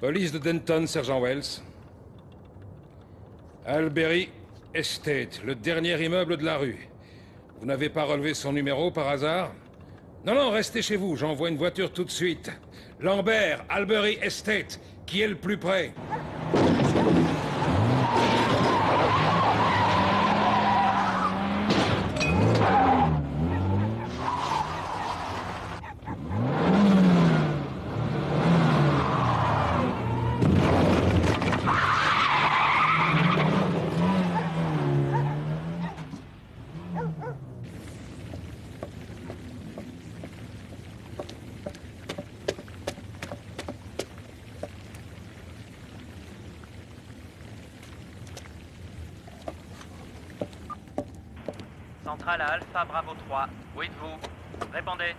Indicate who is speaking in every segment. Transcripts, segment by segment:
Speaker 1: Police de Denton, Sergent Wells. Albury Estate, le dernier immeuble de la rue. Vous n'avez pas relevé son numéro par hasard? Non, non, restez chez vous, j'envoie une voiture tout de suite. Lambert, Albury Estate, qui est le plus près?
Speaker 2: Centrale à Alpha Bravo 3. Où êtes-vous? Répondez.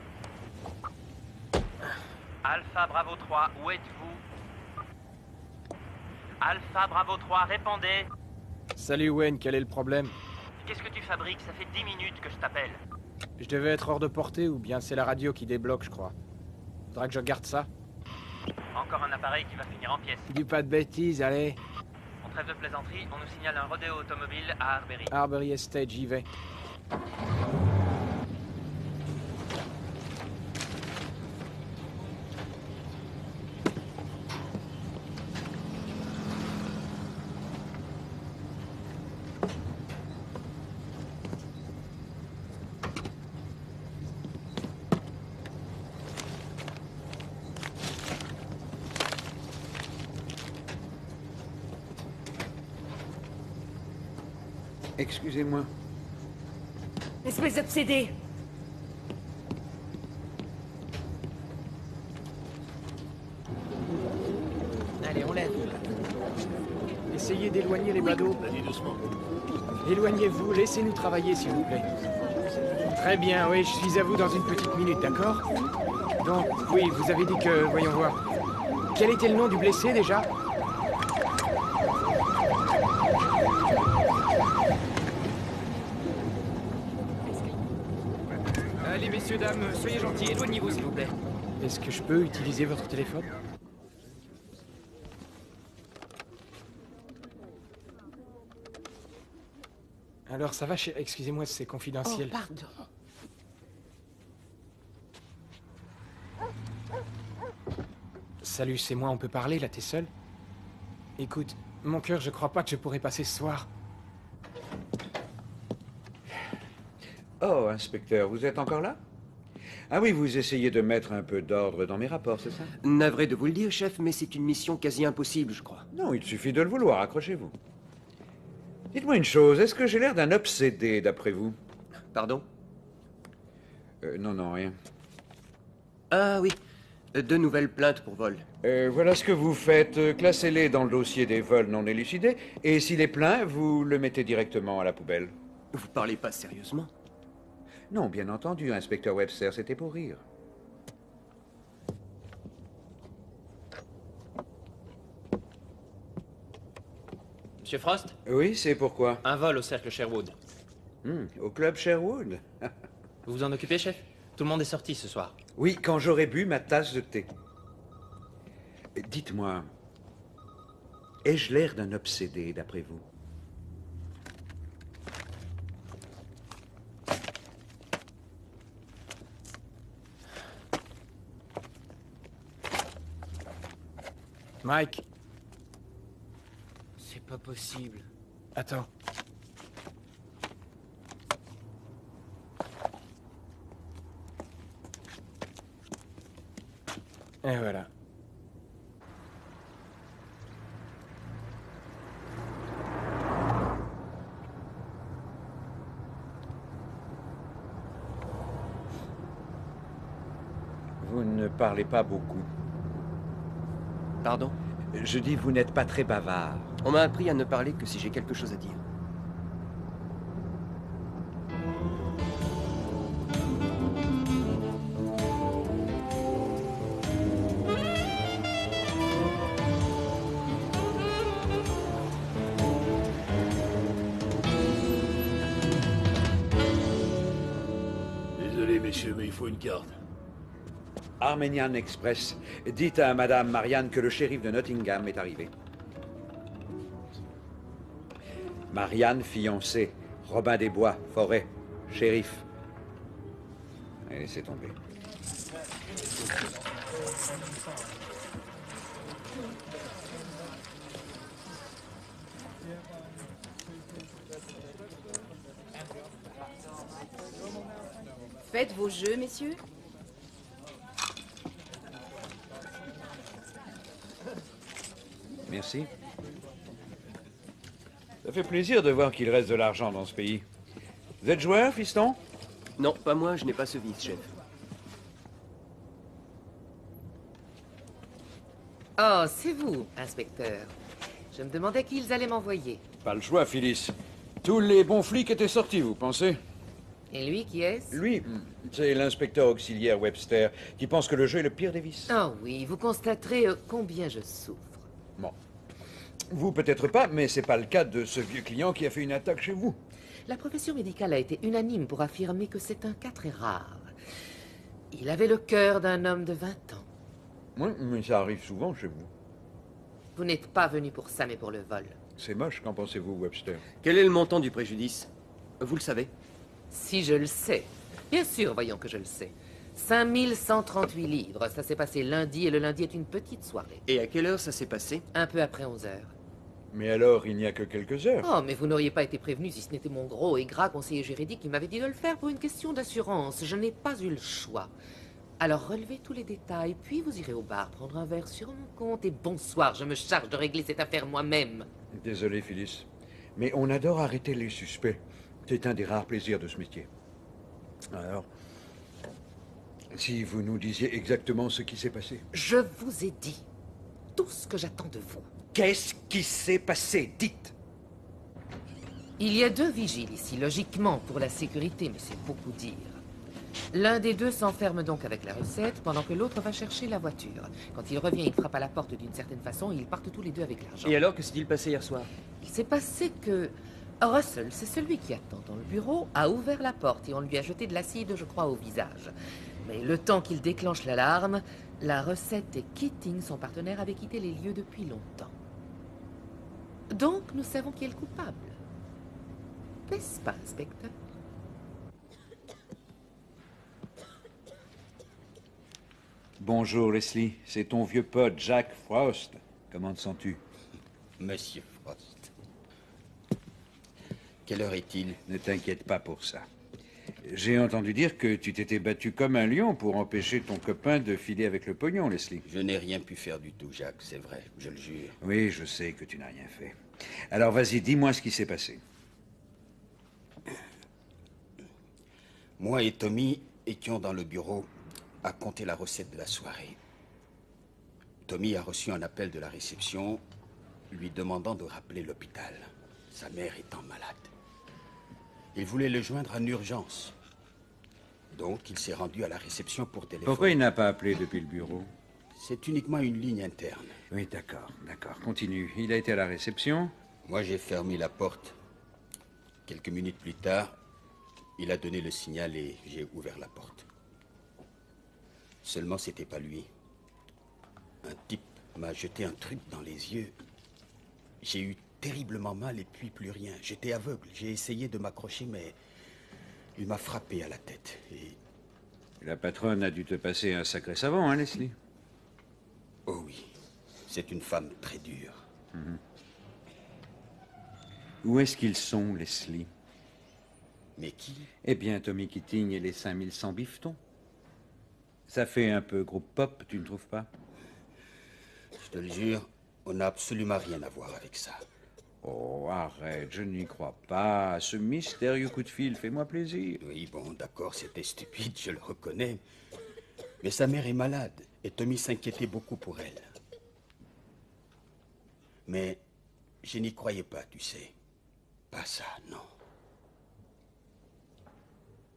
Speaker 2: Alpha Bravo 3, où êtes-vous? Alpha Bravo 3, répondez.
Speaker 3: Salut Wayne, quel est le problème?
Speaker 2: Qu'est-ce que tu fabriques? Ça fait 10 minutes que je t'appelle.
Speaker 3: Je devais être hors de portée ou bien c'est la radio qui débloque, je crois. Faudra que je regarde ça.
Speaker 2: Encore un appareil qui va finir en pièces.
Speaker 3: Dis pas de bêtises, allez.
Speaker 2: On trêve de plaisanterie, on nous signale un rodéo automobile à Arbery.
Speaker 3: Arbery Estate, j'y vais.
Speaker 4: Excusez-moi.
Speaker 5: Espèce d'obsédé!
Speaker 3: Allez, on lève. Essayez d'éloigner les badauds.
Speaker 6: Allez doucement.
Speaker 3: Éloignez-vous, laissez-nous travailler, s'il vous plaît. Très bien, oui, je suis à vous dans une petite minute, d'accord? Donc, oui, vous avez dit que... Voyons voir. Quel était le nom du blessé, déjà? Allez, messieurs, dames, soyez gentils, éloignez-vous, s'il vous plaît. Est-ce que je peux utiliser votre téléphone? Alors, ça va chez... Excusez-moi, c'est confidentiel.
Speaker 5: Oh, pardon.
Speaker 3: Salut, c'est moi, on peut parler, là, t'es seul? Écoute, mon cœur, je crois pas que je pourrais passer ce soir.
Speaker 4: Oh, inspecteur, vous êtes encore là? Ah oui, vous essayez de mettre un peu d'ordre dans mes rapports, c'est ça?
Speaker 7: Navré de vous le dire, chef, mais c'est une mission quasi impossible, je crois.
Speaker 4: Non, il suffit de le vouloir, accrochez-vous. Dites-moi une chose, est-ce que j'ai l'air d'un obsédé, d'après vous?
Speaker 7: Pardon?
Speaker 4: Non, non, rien.
Speaker 7: Ah oui, 2 nouvelles plaintes pour vol.
Speaker 4: Voilà ce que vous faites. Classez-les dans le dossier des vols non élucidés, et s'il est plein, vous le mettez directement à la poubelle.
Speaker 7: Vous parlez pas sérieusement?
Speaker 4: Non, bien entendu, inspecteur Webster, c'était pour rire.
Speaker 2: Monsieur Frost?
Speaker 4: Oui, c'est pourquoi?
Speaker 2: Un vol au cercle Sherwood.
Speaker 4: Au club Sherwood?
Speaker 2: Vous vous en occupez, chef? Tout le monde est sorti ce soir.
Speaker 4: Oui, quand j'aurai bu ma tasse de thé. Dites-moi, ai-je l'air d'un obsédé, d'après vous?
Speaker 3: Mike,
Speaker 7: C'est pas possible.
Speaker 3: attends. Et voilà.
Speaker 4: Vous ne parlez pas beaucoup.
Speaker 7: Pardon?
Speaker 4: Je dis, vous n'êtes pas très bavard.
Speaker 7: On m'a appris à ne parler que si j'ai quelque chose à dire.
Speaker 6: Désolé, messieurs, mais il faut une carte.
Speaker 4: Armenian Express. Dites à Madame Marianne que le shérif de Nottingham est arrivé. Marianne, fiancée. Robin des Bois, forêt. Shérif. Et laissez tomber.
Speaker 5: Faites vos jeux, messieurs.
Speaker 4: Merci. Ça fait plaisir de voir qu'il reste de l'argent dans ce pays. Vous êtes joueur, fiston?
Speaker 7: Non, pas moi, je n'ai pas ce vice, chef.
Speaker 6: Oh, c'est vous, inspecteur. Je me demandais qui ils allaient m'envoyer.
Speaker 4: Pas le choix, Phyllis. Tous les bons flics étaient sortis, vous pensez?
Speaker 6: Et lui, qui est-ce?
Speaker 4: Lui, c'est l'inspecteur auxiliaire Webster, qui pense que le jeu est le pire des vices.
Speaker 6: Oh oui, vous constaterez combien je souffre.
Speaker 4: Bon. Vous, peut-être pas, mais c'est pas le cas de ce vieux client qui a fait une attaque chez vous.
Speaker 6: La profession médicale a été unanime pour affirmer que c'est un cas très rare. Il avait le cœur d'un homme de 20 ans.
Speaker 4: Oui, mais ça arrive souvent chez vous.
Speaker 6: Vous n'êtes pas venu pour ça, mais pour le vol.
Speaker 4: C'est moche, qu'en pensez-vous, Webster?
Speaker 7: Quel est le montant du préjudice? Vous le savez?
Speaker 6: Si je le sais. Bien sûr, voyons que je le sais. 5138 livres. Ça s'est passé lundi, et le lundi est une petite soirée.
Speaker 7: Et à quelle heure ça s'est passé?
Speaker 6: Un peu après 11 heures.
Speaker 4: Mais alors, il n'y a que quelques heures.
Speaker 6: Oh, mais vous n'auriez pas été prévenu si ce n'était mon gros et gras conseiller juridique qui m'avait dit de le faire pour une question d'assurance. Je n'ai pas eu le choix. Alors relevez tous les détails, puis vous irez au bar prendre un verre sur mon compte et bonsoir, je me charge de régler cette affaire moi-même.
Speaker 4: Désolé, Phyllis. Mais on adore arrêter les suspects. C'est un des rares plaisirs de ce métier. Alors, si vous nous disiez exactement ce qui s'est passé.
Speaker 6: Je vous ai dit tout ce que j'attends de vous.
Speaker 4: Qu'est-ce qui s'est passé? Dites!
Speaker 6: Il y a 2 vigiles ici, logiquement, pour la sécurité, mais c'est beaucoup dire. L'un des 2 s'enferme donc avec la recette, pendant que l'autre va chercher la voiture. Quand il revient, il frappe à la porte d'une certaine façon, et ils partent tous les 2 avec l'argent.
Speaker 7: Et alors, que s'est-il passé hier soir?
Speaker 6: Il s'est passé que Russell, c'est celui qui attend dans le bureau, a ouvert la porte et on lui a jeté de l'acide, je crois, au visage. Mais le temps qu'il déclenche l'alarme, la recette et Keating, son partenaire, avaient quitté les lieux depuis longtemps. Donc, nous savons qui est le coupable. N'est-ce pas, inspecteur?
Speaker 4: Bonjour, Leslie. C'est ton vieux pote, Jack Frost. Comment te sens-tu?
Speaker 8: Monsieur Frost. Quelle heure est-il?
Speaker 4: Ne t'inquiète pas pour ça. J'ai entendu dire que tu t'étais battu comme un lion pour empêcher ton copain de filer avec le pognon, Leslie.
Speaker 8: Je n'ai rien pu faire du tout, Jacques, c'est vrai, je le jure.
Speaker 4: Oui, je sais que tu n'as rien fait. Alors vas-y, dis-moi ce qui s'est passé.
Speaker 8: Moi et Tommy étions dans le bureau à compter la recette de la soirée. Tommy a reçu un appel de la réception lui demandant de rappeler l'hôpital, sa mère étant malade. Il voulait le joindre en urgence. Donc, il s'est rendu à la réception pour téléphoner.
Speaker 4: Pourquoi il n'a pas appelé depuis le bureau?
Speaker 8: C'est uniquement une ligne interne.
Speaker 4: Oui, d'accord, continue. Il a été à la réception?
Speaker 8: Moi, j'ai fermé la porte. Quelques minutes plus tard, il a donné le signal et j'ai ouvert la porte. Seulement, c'était pas lui. Un type m'a jeté un truc dans les yeux. J'ai eu terriblement mal et puis plus rien. J'étais aveugle. J'ai essayé de m'accrocher, mais il m'a frappé à la tête. Et...
Speaker 4: La patronne a dû te passer un sacré savant, hein, Leslie?
Speaker 8: Oh oui, c'est une femme très dure.
Speaker 4: Où est-ce qu'ils sont, Leslie?
Speaker 8: Mais qui?
Speaker 4: Eh bien, Tommy Keating et les 5100 bifetons. Ça fait un peu groupe pop, tu ne trouves pas?
Speaker 8: Je te le jure, on n'a absolument rien à voir avec ça.
Speaker 4: Oh, arrête, je n'y crois pas. Ce mystérieux coup de fil, fais-moi plaisir.
Speaker 8: Oui, bon, d'accord, c'était stupide, je le reconnais. Mais sa mère est malade, et Tommy s'inquiétait beaucoup pour elle. Mais je n'y croyais pas, tu sais. Pas ça, non.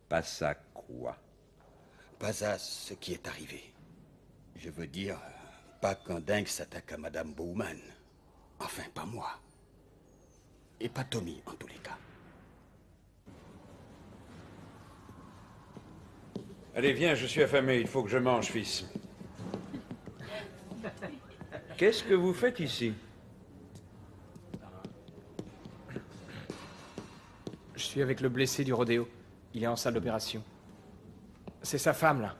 Speaker 4: Pas ça quoi?
Speaker 8: Pas à ce qui est arrivé. Je veux dire, pas qu'un dingue s'attaque à Madame Bowman. Enfin, pas moi. Et pas Tommy, en tous les cas.
Speaker 4: Allez, viens, je suis affamé. Il faut que je mange, fils. Qu'est-ce que vous faites ici?
Speaker 3: Je suis avec le blessé du rodéo. Il est en salle d'opération. C'est sa femme, là.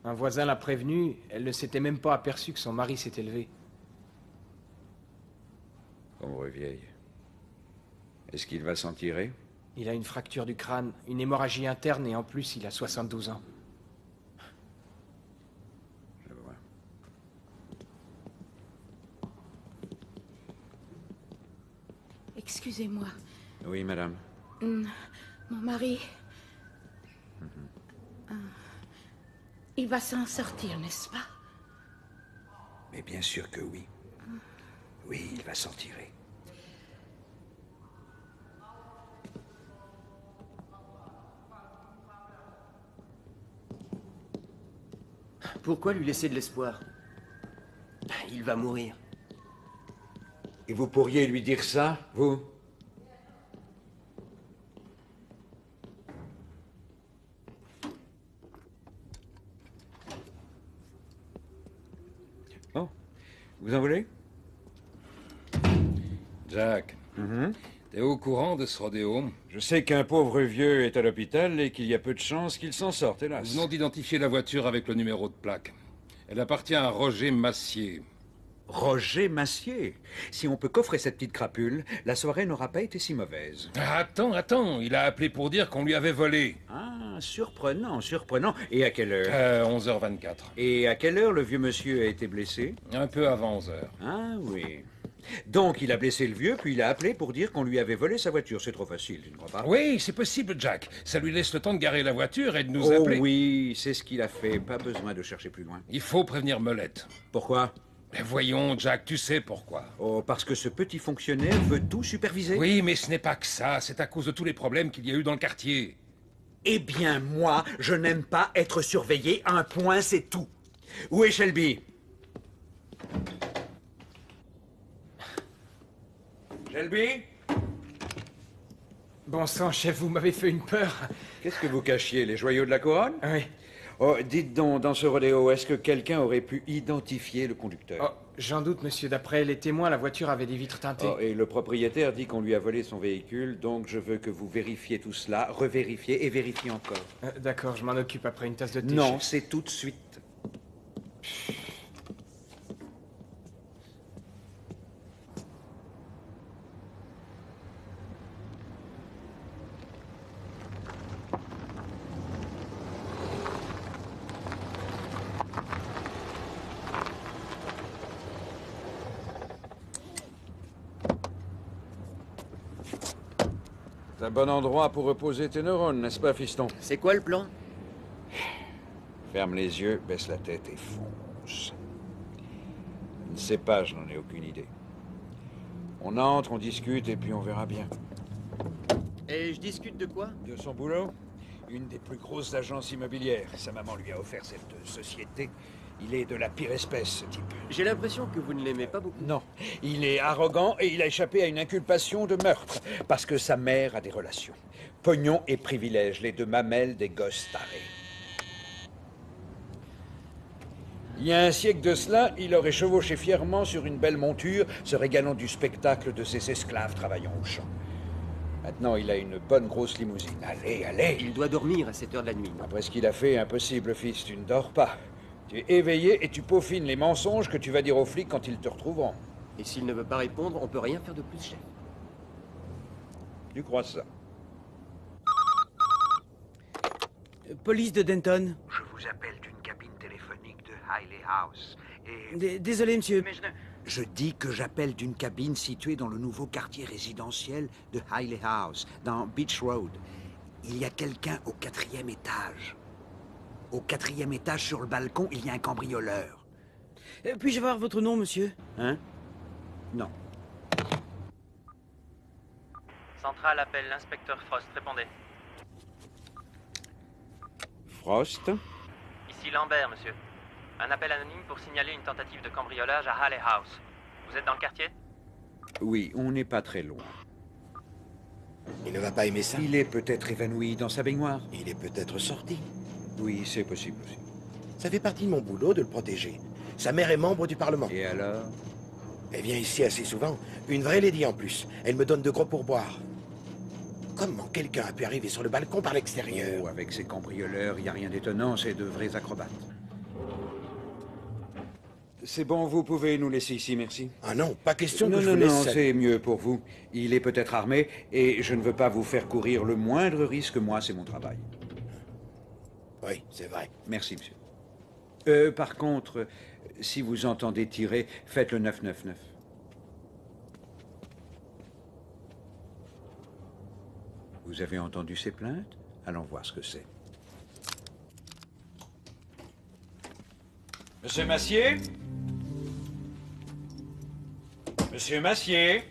Speaker 3: Un voisin l'a prévenue. Elle ne s'était même pas aperçue que son mari s'était levé.
Speaker 4: Pauvre vieille. Est-ce qu'il va s'en tirer?
Speaker 3: Il a une fracture du crâne, une hémorragie interne et en plus, il a 72 ans.
Speaker 4: Je vois.
Speaker 5: Excusez-moi.
Speaker 4: Oui, madame.
Speaker 5: Mon mari... Il va s'en sortir, n'est-ce pas?
Speaker 4: Mais bien sûr que oui. Oui, il va s'en tirer.
Speaker 7: Pourquoi lui laisser de l'espoir? Il va mourir.
Speaker 4: Et vous pourriez lui dire ça, vous? Oh, vous en voulez?
Speaker 1: Jack, t'es au courant de ce rodéo?
Speaker 4: Je sais qu'un pauvre vieux est à l'hôpital et qu'il y a peu de chances qu'il s'en sorte, hélas.
Speaker 1: Nous venons d'identifier la voiture avec le numéro de plaque. Elle appartient à Roger Massier.
Speaker 4: Roger Massier. Si on peut coffrer cette petite crapule, la soirée n'aura pas été si mauvaise.
Speaker 1: Attends, il a appelé pour dire qu'on lui avait volé.
Speaker 4: Ah, surprenant, surprenant. Et à quelle heure?
Speaker 1: 11h24.
Speaker 4: Et à quelle heure le vieux monsieur a été blessé?
Speaker 1: Un peu avant 11h.
Speaker 4: Ah oui. Donc il a blessé le vieux, puis il a appelé pour dire qu'on lui avait volé sa voiture. C'est trop facile, tu ne crois pas?
Speaker 1: Oui, c'est possible, Jack. Ça lui laisse le temps de garer la voiture et de nous
Speaker 4: Oh
Speaker 1: appeler.
Speaker 4: oui, c'est ce qu'il a fait. Pas besoin de chercher plus loin.
Speaker 1: Il faut prévenir Molette.
Speaker 4: Pourquoi?
Speaker 1: Mais voyons, Jack, tu sais pourquoi.
Speaker 4: Oh, parce que ce petit fonctionnaire veut tout superviser?
Speaker 1: Oui, mais ce n'est pas que ça. C'est à cause de tous les problèmes qu'il y a eu dans le quartier.
Speaker 4: Eh bien, moi, je n'aime pas être surveillé. Un point, c'est tout. Où est Shelby? Shelby?
Speaker 3: Bon sang, chef, vous m'avez fait une peur.
Speaker 4: Qu'est-ce que vous cachiez? Les joyaux de la couronne?
Speaker 3: Oui.
Speaker 4: Oh, dites donc, dans ce rodéo, est-ce que quelqu'un aurait pu identifier le conducteur?
Speaker 3: Oh, j'en doute, monsieur. D'après les témoins, la voiture avait des vitres teintées.
Speaker 4: Oh, et le propriétaire dit qu'on lui a volé son véhicule, donc je veux que vous vérifiez tout cela, revérifiez et vérifiez encore.
Speaker 3: D'accord, je m'en occupe après une tasse de thé.
Speaker 4: Non,
Speaker 3: chef.
Speaker 4: c'est tout de suite. C'est un bon endroit pour reposer tes neurones, n'est-ce pas, fiston?
Speaker 7: C'est quoi le plan?
Speaker 4: Ferme les yeux, baisse la tête et fonce. Je ne sais pas, je n'en ai aucune idée. On entre, on discute et puis on verra bien.
Speaker 7: Et je discute de quoi?
Speaker 4: De son boulot? Une des plus grosses agences immobilières. Sa maman lui a offert cette société. Il est de la pire espèce, ce type.
Speaker 7: J'ai l'impression que vous ne l'aimez pas beaucoup.
Speaker 4: Non, il est arrogant et il a échappé à une inculpation de meurtre. Parce que sa mère a des relations. Pognon et privilèges, les deux mamelles des gosses tarés. Il y a un siècle de cela, il aurait chevauché fièrement sur une belle monture, se régalant du spectacle de ses esclaves travaillant au champ. Maintenant, il a une bonne grosse limousine. Allez, allez!
Speaker 7: Il doit dormir à cette heure de la nuit.
Speaker 4: Après ce qu'il a fait, impossible, fils, tu ne dors pas. Tu es éveillé et tu peaufines les mensonges que tu vas dire aux flics quand ils te retrouveront.
Speaker 7: Et s'il ne veut pas répondre, on peut rien faire de plus, chef.
Speaker 4: Tu crois ça?
Speaker 9: Police de Denton.
Speaker 4: Je vous appelle d'une cabine téléphonique de Hiley House. Et...
Speaker 9: Désolé, monsieur.
Speaker 4: Mais je dis que j'appelle d'une cabine située dans le nouveau quartier résidentiel de Hiley House, dans Beach Road. Il y a quelqu'un au 4e étage. Au 4e étage, sur le balcon, il y a un cambrioleur.
Speaker 9: Puis-je avoir votre nom, monsieur?
Speaker 4: Hein? Non.
Speaker 2: Centrale appelle l'inspecteur Frost. Répondez.
Speaker 4: Frost?
Speaker 2: Ici Lambert, monsieur. Un appel anonyme pour signaler une tentative de cambriolage à Haley House. Vous êtes dans le quartier?
Speaker 4: Oui, on n'est pas très loin.
Speaker 10: Il ne va pas aimer ça.
Speaker 4: Il est peut-être évanoui dans sa baignoire.
Speaker 10: Il est peut-être sorti.
Speaker 4: Oui, c'est possible aussi.
Speaker 10: Ça fait partie de mon boulot de le protéger. Sa mère est membre du Parlement.
Speaker 4: Et alors?
Speaker 10: Elle vient ici assez souvent. Une vraie lady en plus. Elle me donne de gros pourboires. Comment quelqu'un a pu arriver sur le balcon par l'extérieur?
Speaker 4: Oh, avec ces cambrioleurs, il n'y a rien d'étonnant, c'est de vrais acrobates. C'est bon, vous pouvez nous laisser ici, merci.
Speaker 10: Ah non, pas question que
Speaker 4: non,
Speaker 10: je
Speaker 4: non,
Speaker 10: vous laisse
Speaker 4: non,
Speaker 10: seul.
Speaker 4: c'est mieux pour vous. Il est peut-être armé, et je ne veux pas vous faire courir le moindre risque. Moi, c'est mon travail.
Speaker 10: Oui, c'est vrai.
Speaker 4: Merci, monsieur. Par contre, si vous entendez tirer, faites le 999. Vous avez entendu ces plaintes? Allons voir ce que c'est. Monsieur Massier? Monsieur Massier?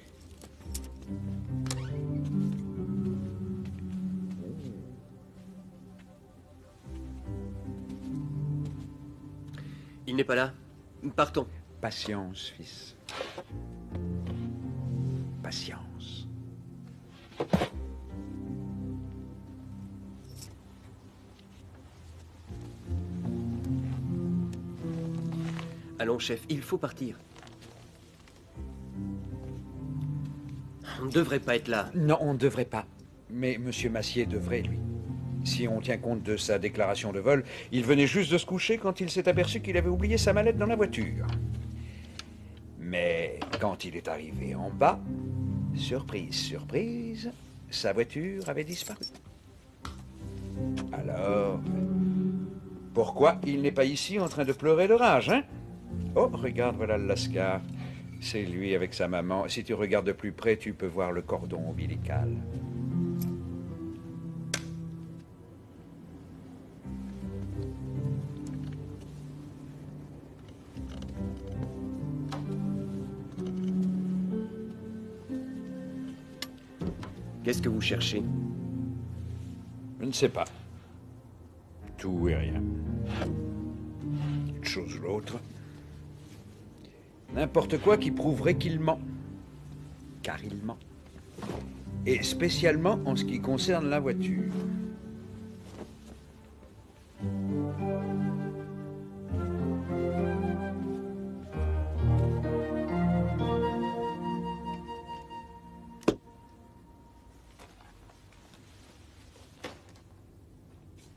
Speaker 7: Il n'est pas là. Partons.
Speaker 4: Patience, fils. Patience.
Speaker 7: Allons, chef, il faut partir. On ne devrait pas être là.
Speaker 4: Non, on ne devrait pas. Mais Monsieur Massier devrait, lui. Si on tient compte de sa déclaration de vol, il venait juste de se coucher quand il s'est aperçu qu'il avait oublié sa mallette dans la voiture. Mais quand il est arrivé en bas, surprise, surprise, sa voiture avait disparu. Alors, pourquoi il n'est pas ici en train de pleurer de rage, hein? Oh, regarde, voilà le Lascar. C'est lui avec sa maman. Si tu regardes de plus près, tu peux voir le cordon ombilical.
Speaker 7: Qu'est-ce que vous cherchez?
Speaker 4: Je ne sais pas. Tout et rien. Une chose ou l'autre. N'importe quoi qui prouverait qu'il ment. Car il ment. Et spécialement en ce qui concerne la voiture.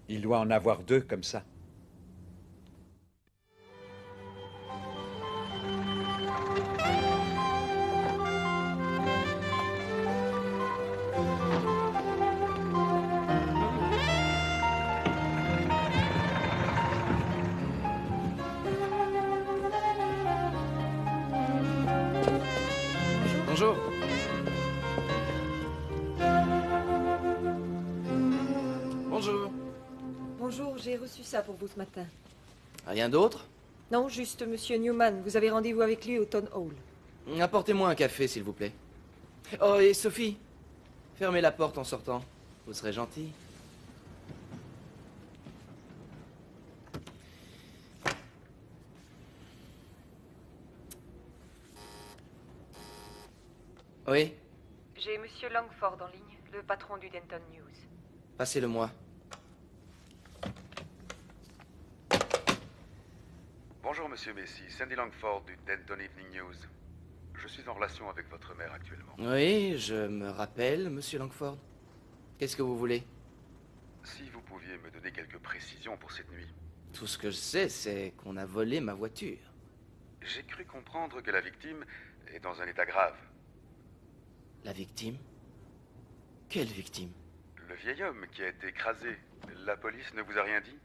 Speaker 4: Il doit en avoir deux comme ça.
Speaker 3: Bonjour. Bonjour.
Speaker 11: Bonjour, j'ai reçu ça pour vous ce matin.
Speaker 12: Rien d'autre?
Speaker 11: Non, juste Monsieur Newman. Vous avez rendez-vous avec lui au Town Hall.
Speaker 12: Apportez-moi un café, s'il vous plaît. Oh, et Sophie, fermez la porte en sortant. Vous serez gentil. Oui,
Speaker 11: J'ai Monsieur Langford en ligne, le patron du Denton News.
Speaker 12: passez-le-moi.
Speaker 13: Bonjour, Monsieur Messi. Sandy Langford du Denton Evening News. Je suis en relation avec votre mère actuellement.
Speaker 12: Oui, je me rappelle, monsieur Langford. Qu'est-ce que vous voulez?
Speaker 13: Si vous pouviez me donner quelques précisions pour cette nuit.
Speaker 12: Tout ce que je sais, c'est qu'on a volé ma voiture.
Speaker 13: J'ai cru comprendre que la victime est dans un état grave.
Speaker 12: La victime? Quelle victime?
Speaker 13: Le vieil homme qui a été écrasé. La police ne vous a rien dit?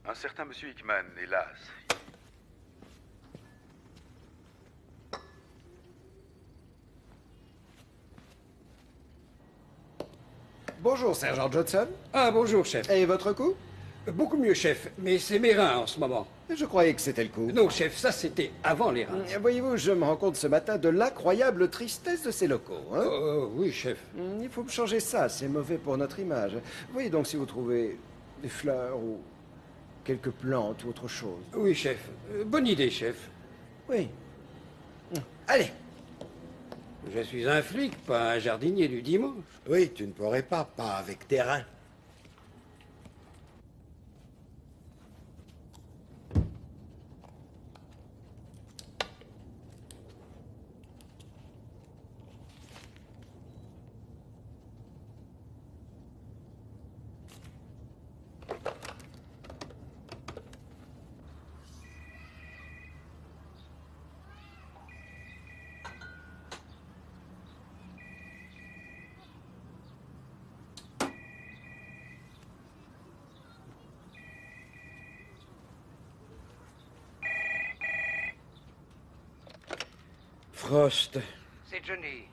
Speaker 13: Un certain monsieur Hickman, hélas.
Speaker 14: Bonjour, sergent Johnson.
Speaker 15: Ah, bonjour, chef.
Speaker 14: Et votre coup?
Speaker 15: Beaucoup mieux, chef, mais c'est mes reins en ce moment.
Speaker 14: Je croyais que c'était le coup.
Speaker 15: Non, chef, ça c'était avant les reins.
Speaker 14: Voyez-vous, je me rends compte ce matin de l'incroyable tristesse de ces locaux. Hein?
Speaker 15: Oui, chef.
Speaker 14: Il faut me changer ça, c'est mauvais pour notre image. Oui, donc si vous trouvez des fleurs ou quelques plantes ou autre chose.
Speaker 15: Oui, chef. Bonne idée, chef.
Speaker 14: Oui. Allez.
Speaker 15: Je suis un flic, pas un jardinier du dimanche.
Speaker 10: Oui, tu ne pourrais pas avec tes reins.
Speaker 16: Frost.
Speaker 17: C'est Johnny.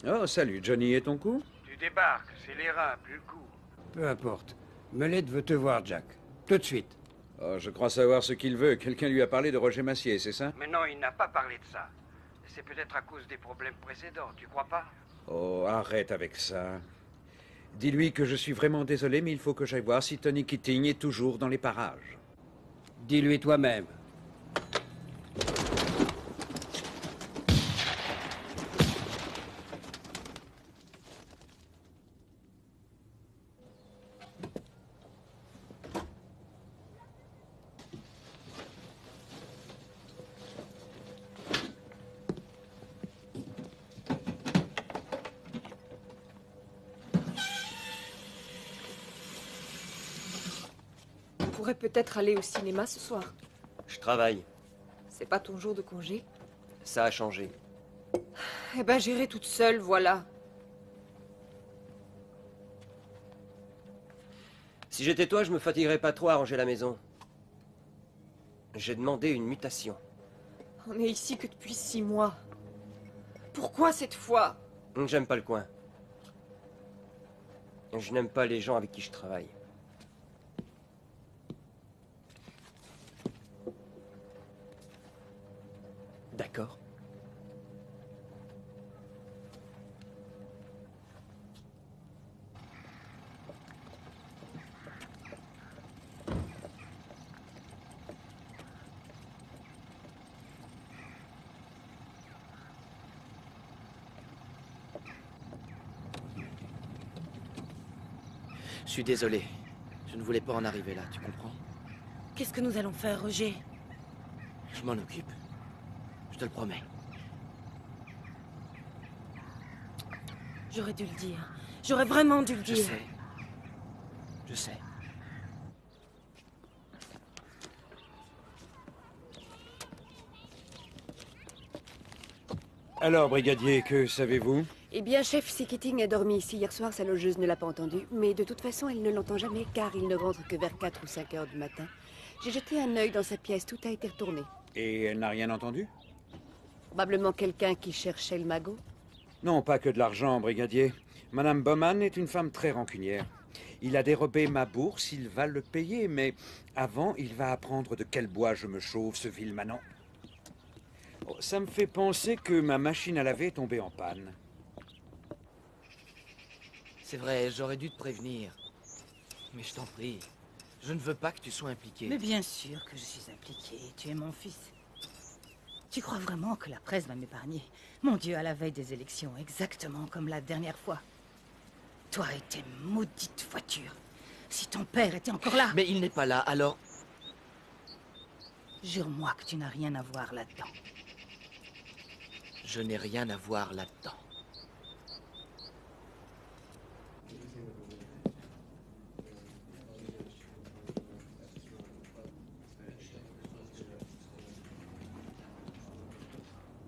Speaker 16: Oh, salut, Johnny, et ton coup?
Speaker 17: Tu débarques, c'est les reins, plus le coup.
Speaker 15: Peu importe. Melette veut te voir, Jack. Tout de suite.
Speaker 16: Oh, je crois savoir ce qu'il veut. Quelqu'un lui a parlé de Roger Massier, c'est ça?
Speaker 17: Mais non, il n'a pas parlé de ça. C'est peut-être à cause des problèmes précédents, tu crois pas?
Speaker 16: Oh, arrête avec ça. Dis-lui que je suis vraiment désolé, mais il faut que j'aille voir si Tony Keating est toujours dans les parages.
Speaker 15: Dis-lui toi-même.
Speaker 11: On pourrait peut-être aller au cinéma ce soir.
Speaker 12: Je travaille.
Speaker 11: C'est pas ton jour de congé?
Speaker 12: Ça a changé.
Speaker 11: Eh ben, j'irai toute seule, voilà.
Speaker 12: Si j'étais toi, je me fatiguerais pas trop à ranger la maison. J'ai demandé une mutation.
Speaker 11: On est ici que depuis 6 mois. Pourquoi cette fois?
Speaker 12: J'aime pas le coin. Je n'aime pas les gens avec qui je travaille. D'accord.
Speaker 7: Je suis désolé. Je ne voulais pas en arriver là, tu comprends?
Speaker 5: Qu'est-ce que nous allons faire, Roger?
Speaker 7: Je m'en occupe. Je te le promets.
Speaker 5: J'aurais dû le dire. J'aurais vraiment dû le dire.
Speaker 7: Je sais. Je sais.
Speaker 16: Alors, brigadier, que savez-vous?
Speaker 18: Eh bien, chef, si Keating a dormi ici hier soir, sa logeuse ne l'a pas entendu. Mais de toute façon, elle ne l'entend jamais, car il ne rentre que vers 4 ou 5 heures du matin. J'ai jeté un œil dans sa pièce, tout a été retourné.
Speaker 16: Et elle n'a rien entendu?
Speaker 18: Probablement quelqu'un qui cherchait le magot.
Speaker 16: Non, pas que de l'argent, brigadier. Madame Bowman est une femme très rancunière. Il a dérobé ma bourse, il va le payer, mais avant, il va apprendre de quel bois je me chauffe, ce vil manant. Oh, ça me fait penser que ma machine à laver est tombée en panne.
Speaker 7: C'est vrai, j'aurais dû te prévenir. Mais je t'en prie, je ne veux pas que tu sois impliqué.
Speaker 5: Mais bien sûr que je suis impliquée. Tu es mon fils. Tu crois vraiment que la presse va m'épargner? Mon Dieu, à la veille des élections, exactement comme la dernière fois. Toi et tes maudites voitures. Si ton père était encore là...
Speaker 7: Mais il n'est pas là, alors...
Speaker 5: Jure-moi que tu n'as rien à voir là-dedans.
Speaker 7: Je n'ai rien à voir là-dedans.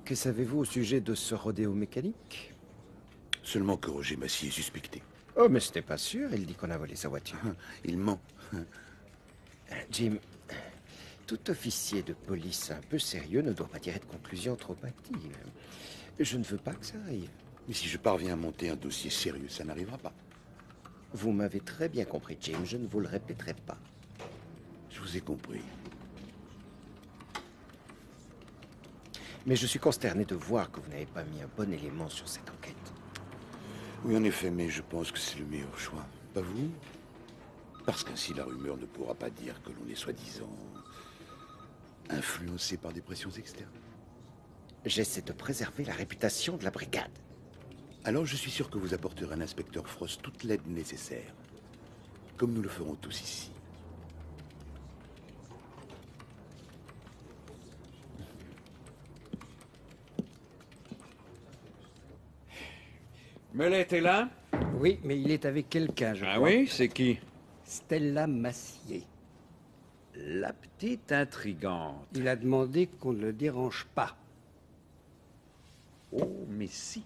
Speaker 14: Que savez-vous au sujet de ce rodéo mécanique?
Speaker 19: Seulement que Roger Massier est suspecté.
Speaker 14: Oh, mais c'était pas sûr, il dit qu'on a volé sa voiture.
Speaker 19: Il ment.
Speaker 14: Jim, tout officier de police un peu sérieux ne doit pas tirer de conclusions trop hâtives. Je ne veux pas que ça arrive.
Speaker 19: Mais si je parviens à monter un dossier sérieux, ça n'arrivera pas.
Speaker 14: Vous m'avez très bien compris, Jim, je ne vous le répéterai pas.
Speaker 19: Je vous ai compris.
Speaker 14: Mais je suis consterné de voir que vous n'avez pas mis un bon élément sur cette enquête.
Speaker 19: Oui, en effet, mais je pense que c'est le meilleur choix. Pas vous? Parce qu'ainsi la rumeur ne pourra pas dire que l'on est soi-disant influencé par des pressions externes.
Speaker 14: J'essaie de préserver la réputation de la brigade.
Speaker 19: Alors je suis sûr que vous apporterez à l'inspecteur Frost toute l'aide nécessaire. Comme nous le ferons tous ici.
Speaker 16: Mellet est là?
Speaker 15: Oui, mais il est avec quelqu'un, je crois.
Speaker 16: Ah oui? C'est qui?
Speaker 15: Stella Massier.
Speaker 16: La petite intrigante.
Speaker 15: Il a demandé qu'on ne le dérange pas.
Speaker 16: Oh, mais si.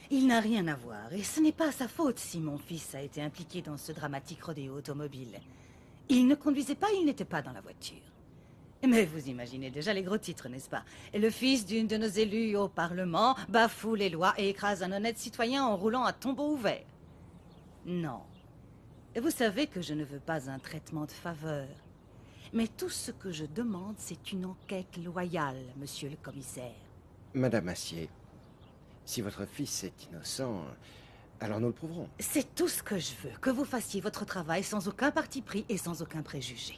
Speaker 5: Il n'a rien à voir, et ce n'est pas sa faute si mon fils a été impliqué dans ce dramatique rodéo automobile. Il ne conduisait pas, il n'était pas dans la voiture. Mais vous imaginez déjà les gros titres, n'est-ce pas? Et le fils d'une de nos élus au Parlement bafoue les lois et écrase un honnête citoyen en roulant à tombeau ouvert. Non. Vous savez que je ne veux pas un traitement de faveur. Mais tout ce que je demande, c'est une enquête loyale, monsieur le commissaire.
Speaker 14: Madame Massier, si votre fils est innocent, alors nous le prouverons.
Speaker 5: C'est tout ce que je veux, que vous fassiez votre travail sans aucun parti pris et sans aucun préjugé.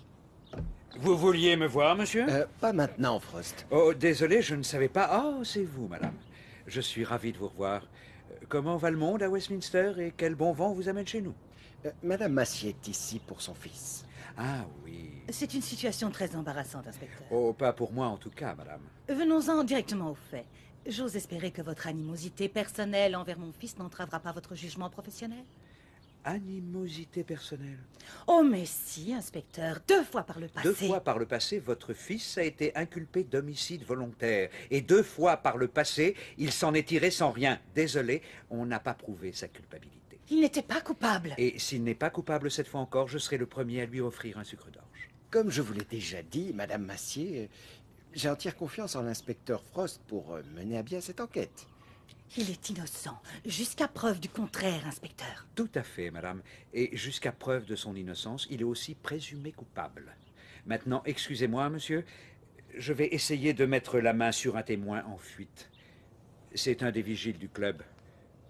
Speaker 16: Vous vouliez me voir, monsieur?
Speaker 14: Pas maintenant, Frost.
Speaker 16: Oh, désolé, je ne savais pas. Oh, c'est vous, madame. Je suis ravi de vous revoir. Comment va le monde à Westminster et quel bon vent vous amène chez nous?
Speaker 14: Madame Massier est ici pour son fils.
Speaker 16: Ah oui.
Speaker 5: C'est une situation très embarrassante, inspecteur.
Speaker 16: Oh, pas pour moi en tout cas, madame.
Speaker 5: Venons-en directement au fait. J'ose espérer que votre animosité personnelle envers mon fils n'entravera pas votre jugement professionnel.
Speaker 16: Animosité personnelle?
Speaker 5: Oh mais si, inspecteur, 2 fois par le passé.
Speaker 16: 2 fois par le passé, votre fils a été inculpé d'homicide volontaire. Et 2 fois par le passé, il s'en est tiré sans rien. Désolé, on n'a pas prouvé sa culpabilité.
Speaker 5: Il n'était pas coupable.
Speaker 16: Et s'il n'est pas coupable cette fois encore, je serai le premier à lui offrir un sucre d'orge.
Speaker 14: Comme je vous l'ai déjà dit, Madame Massier, j'ai entière confiance en l'inspecteur Frost pour mener à bien cette enquête.
Speaker 5: Il est innocent, jusqu'à preuve du contraire, inspecteur.
Speaker 16: Tout à fait, madame. Et jusqu'à preuve de son innocence, il est aussi présumé coupable. Maintenant, excusez-moi, monsieur, je vais essayer de mettre la main sur un témoin en fuite. C'est un des vigiles du club,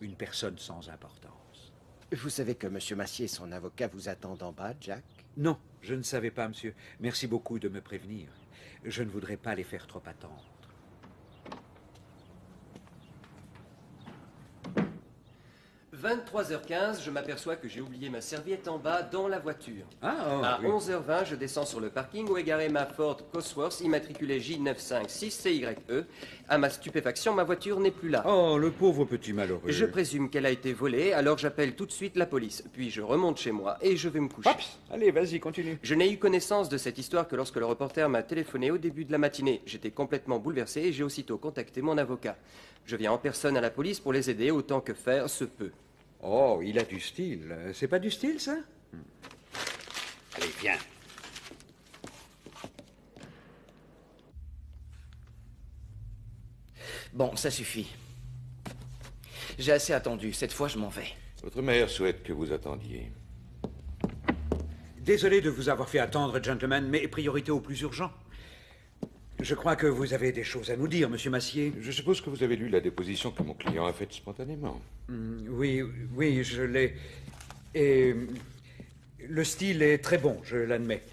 Speaker 16: une personne sans importance.
Speaker 14: Vous savez que Monsieur Massier et son avocat vous attendent en bas, Jack?
Speaker 16: Non, je ne savais pas, monsieur. Merci beaucoup de me prévenir. Je ne voudrais pas les faire trop attendre.
Speaker 20: 23h15, je m'aperçois que j'ai oublié ma serviette en bas dans la voiture. À
Speaker 16: oui.
Speaker 20: 11h20, je descends sur le parking où est garée ma Ford Cosworth immatriculée J956CYE. À ma stupéfaction, ma voiture n'est plus là.
Speaker 16: Oh, le pauvre petit malheureux.
Speaker 20: Je présume qu'elle a été volée, alors j'appelle tout de suite la police. Puis je remonte chez moi et je vais me coucher.
Speaker 16: Allez, vas-y, continue.
Speaker 20: Je n'ai eu connaissance de cette histoire que lorsque le reporter m'a téléphoné au début de la matinée. J'étais complètement bouleversé et j'ai aussitôt contacté mon avocat. Je viens en personne à la police pour les aider autant que faire se peut.
Speaker 16: Oh, il a du style. C'est pas du style, ça? Allez, viens.
Speaker 12: Bon, ça suffit. J'ai assez attendu. Cette fois, je m'en vais.
Speaker 19: Votre mère souhaite que vous attendiez.
Speaker 16: Désolé de vous avoir fait attendre, gentlemen, mais priorité au plus urgent. Je crois que vous avez des choses à nous dire, monsieur Massier.
Speaker 19: Je suppose que vous avez lu la déposition que mon client a faite spontanément.
Speaker 16: Oui, je l'ai. Et le style est très bon, je l'admets.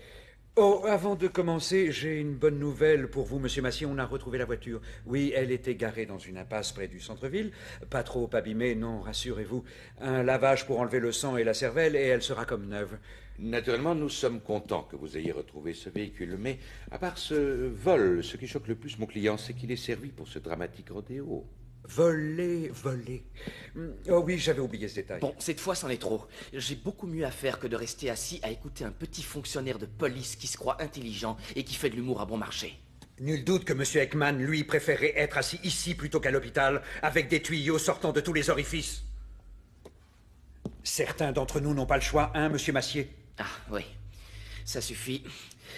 Speaker 16: Oh, avant de commencer, j'ai une bonne nouvelle pour vous, monsieur Massier. On a retrouvé la voiture. Oui, elle était garée dans une impasse près du centre-ville. Pas trop abîmée, non, rassurez-vous. Un lavage pour enlever le sang et la cervelle, et elle sera comme neuve.
Speaker 19: Naturellement, nous sommes contents que vous ayez retrouvé ce véhicule, mais à part ce vol, ce qui choque le plus mon client, c'est qu'il est servi pour ce dramatique rodéo.
Speaker 16: Volé. Oh oui, j'avais oublié ce détail.
Speaker 12: Bon, cette fois, c'en est trop. J'ai beaucoup mieux à faire que de rester assis à écouter un petit fonctionnaire de police qui se croit intelligent et qui fait de l'humour à bon marché.
Speaker 16: Nul doute que M. Ekman, lui, préférait être assis ici plutôt qu'à l'hôpital, avec des tuyaux sortant de tous les orifices. Certains d'entre nous n'ont pas le choix, hein, M. Massier?
Speaker 12: Ah, oui. Ça suffit.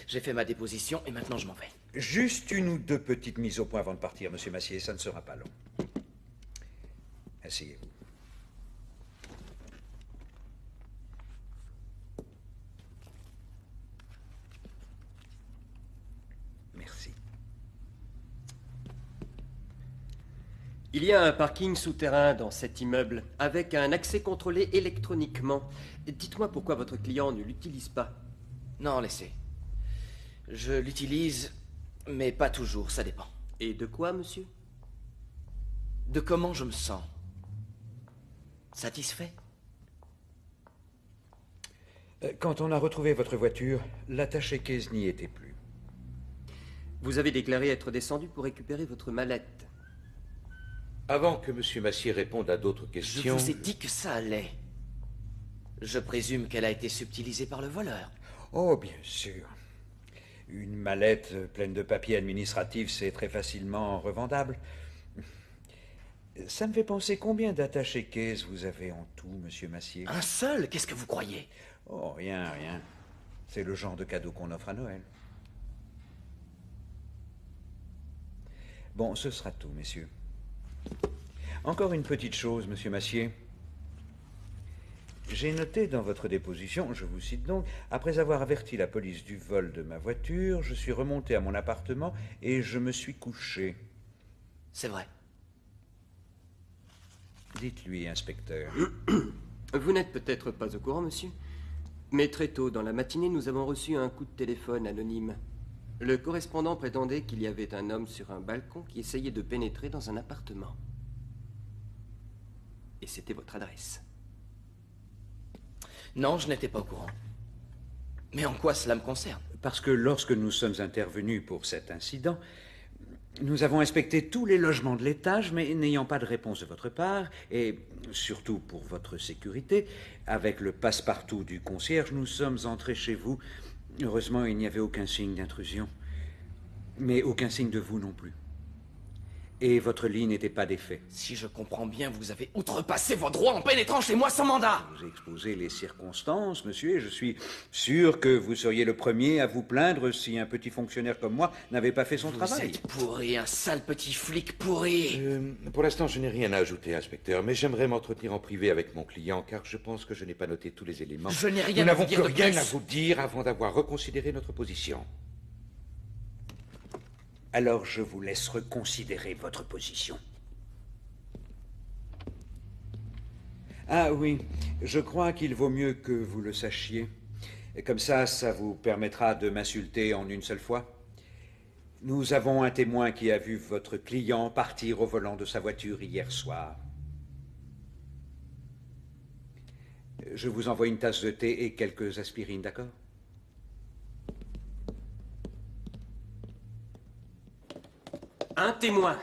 Speaker 12: J'ai fait ma déposition et maintenant je m'en vais.
Speaker 16: Juste une ou deux petites mises au point avant de partir, M. Massier, ça ne sera pas long. Asseyez-vous. Merci.
Speaker 20: Il y a un parking souterrain dans cet immeuble, avec un accès contrôlé électroniquement. Dites-moi pourquoi votre client ne l'utilise pas.
Speaker 12: Non, laissez. Je l'utilise, mais pas toujours, ça dépend.
Speaker 20: Et de quoi, monsieur?
Speaker 12: de comment je me sens. Satisfait?
Speaker 16: Quand on a retrouvé votre voiture, l'attaché case n'y était plus.
Speaker 20: Vous avez déclaré être descendu pour récupérer votre mallette.
Speaker 19: Avant que M. Massier réponde à d'autres
Speaker 12: Je
Speaker 19: questions...
Speaker 12: vous ai dit que ça allait. Je présume qu'elle a été subtilisée par le voleur.
Speaker 16: Oh, bien sûr. Une mallette pleine de papiers administratifs, c'est très facilement revendable. Ça me fait penser combien d'attachés cases vous avez en tout, Monsieur Massier?
Speaker 12: Un seul? Qu'est-ce que vous croyez?
Speaker 16: Oh, rien, rien. C'est le genre de cadeau qu'on offre à Noël. Bon, ce sera tout, messieurs. Encore une petite chose, Monsieur Massier. J'ai noté dans votre déposition, je vous cite donc, après avoir averti la police du vol de ma voiture, je suis remonté à mon appartement et je me suis couché.
Speaker 12: C'est vrai.
Speaker 16: Dites-lui, inspecteur.
Speaker 20: Vous n'êtes peut-être pas au courant, monsieur, mais très tôt dans la matinée, nous avons reçu un coup de téléphone anonyme. Le correspondant prétendait qu'il y avait un homme sur un balcon qui essayait de pénétrer dans un appartement. Et c'était votre adresse.
Speaker 12: Non, je n'étais pas au courant. Mais en quoi cela me concerne?
Speaker 16: Parce que lorsque nous sommes intervenus pour cet incident, nous avons inspecté tous les logements de l'étage, mais n'ayant pas de réponse de votre part, et surtout pour votre sécurité, avec le passe-partout du concierge, nous sommes entrés chez vous. Heureusement, il n'y avait aucun signe d'intrusion, mais aucun signe de vous non plus. Et votre lit n'était pas défait.
Speaker 12: Si je comprends bien, vous avez outrepassé vos droits en pénétrant chez moi sans mandat.
Speaker 16: Je vous ai exposé les circonstances, monsieur, et je suis sûr que vous seriez le premier à vous plaindre si un petit fonctionnaire comme moi n'avait pas fait son travail.
Speaker 12: Vous êtes pourri, un sale petit flic pourri.
Speaker 19: Pour l'instant, je n'ai rien à ajouter, inspecteur, mais j'aimerais m'entretenir en privé avec mon client, car je pense que je n'ai pas noté tous les éléments.
Speaker 12: Je n'ai rien
Speaker 19: Nous
Speaker 12: à vous
Speaker 19: n'avons
Speaker 12: dire
Speaker 19: que
Speaker 12: de
Speaker 19: rien
Speaker 12: plus.
Speaker 19: à vous dire avant d'avoir reconsidéré notre position.
Speaker 16: Alors je vous laisse reconsidérer votre position. Ah oui, je crois qu'il vaut mieux que vous le sachiez. Et comme ça vous permettra de m'insulter en une seule fois. Nous avons un témoin qui a vu votre client partir au volant de sa voiture hier soir. Je vous envoie une tasse de thé et quelques aspirines, d'accord?
Speaker 20: Un témoin.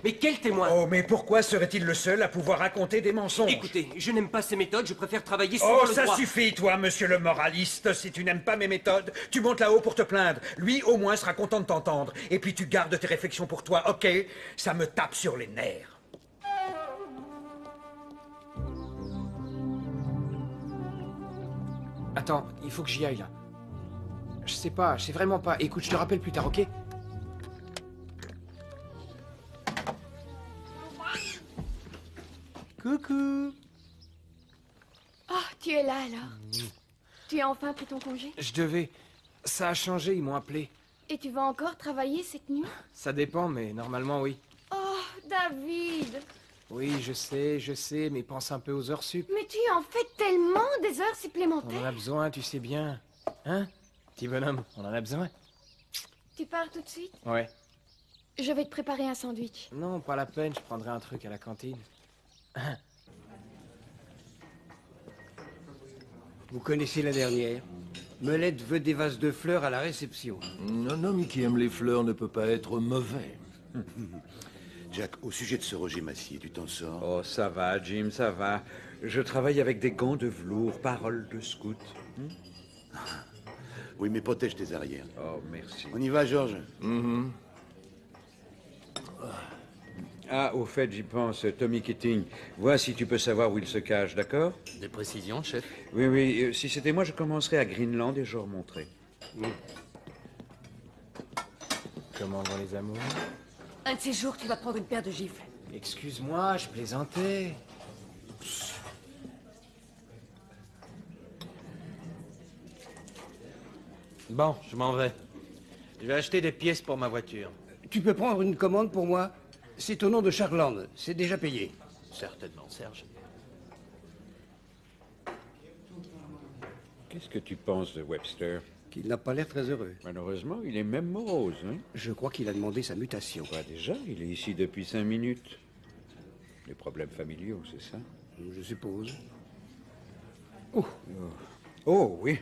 Speaker 20: Mais quel témoin?
Speaker 16: Oh, mais pourquoi serait-il le seul à pouvoir raconter des mensonges?
Speaker 20: Écoutez, je n'aime pas ces méthodes, je préfère travailler selon
Speaker 16: Oh,
Speaker 20: le
Speaker 16: ça
Speaker 20: droit.
Speaker 16: suffit, toi, monsieur le moraliste. Si tu n'aimes pas mes méthodes, tu montes là-haut pour te plaindre. Lui, au moins, sera content de t'entendre. Et puis tu gardes tes réflexions pour toi, ok? Ça me tape sur les nerfs.
Speaker 3: Attends, il faut que j'y aille, là. Je sais vraiment pas. Écoute, je te rappelle plus tard, ok? Coucou.
Speaker 21: Oh, tu es là alors. Tu as enfin pris ton congé?
Speaker 3: Je devais. Ça a changé, ils m'ont appelé.
Speaker 21: Et tu vas encore travailler cette nuit?
Speaker 3: Ça dépend, mais normalement, oui.
Speaker 21: Oh, David!
Speaker 3: Oui, je sais, mais pense un peu aux heures sup.
Speaker 21: Mais tu en fais tellement des heures
Speaker 3: On
Speaker 21: supplémentaires.
Speaker 3: en a besoin, tu sais bien. Hein? Petit bonhomme, on en a besoin.
Speaker 21: Tu pars tout de suite?
Speaker 3: Ouais.
Speaker 21: Je vais te préparer un sandwich.
Speaker 3: Non, pas la peine, je prendrai un truc à la cantine.
Speaker 15: Vous connaissez la dernière? Melette veut des vases de fleurs à la réception.
Speaker 22: Un homme qui aime les fleurs ne peut pas être mauvais.
Speaker 23: Jack, au sujet de ce Roger Massier, tu t'en sors?
Speaker 16: Oh, ça va, Jim, ça va. Je travaille avec des gants de velours, parole de scout.
Speaker 23: Oui, mais protège tes arrières.
Speaker 16: Oh, merci.
Speaker 23: On y va, Georges?
Speaker 16: Ah, au fait, j'y pense, Tommy Keating. Vois si tu peux savoir où il se cache, d'accord?
Speaker 12: Des précisions, chef?
Speaker 16: Oui, oui, si c'était moi, je commencerais à Greenland et je remonterais.
Speaker 3: Comment vont les amours?
Speaker 18: Un de ces jours, tu vas prendre une paire de gifles.
Speaker 3: Excuse-moi, je plaisantais.
Speaker 7: Bon, je m'en vais. Je vais acheter des pièces pour ma voiture.
Speaker 15: Tu peux prendre une commande pour moi? C'est au nom de Charland. C'est déjà payé.
Speaker 7: Certainement, Serge.
Speaker 16: Qu'est-ce que tu penses de Webster?
Speaker 15: Qu'il n'a pas l'air très heureux.
Speaker 16: Malheureusement, il est même morose, hein?
Speaker 15: Je crois qu'il a demandé sa mutation.
Speaker 16: Pas déjà, il est ici depuis 5 minutes. Les problèmes familiaux, c'est ça?
Speaker 15: Je suppose.
Speaker 16: Oh, oh oui.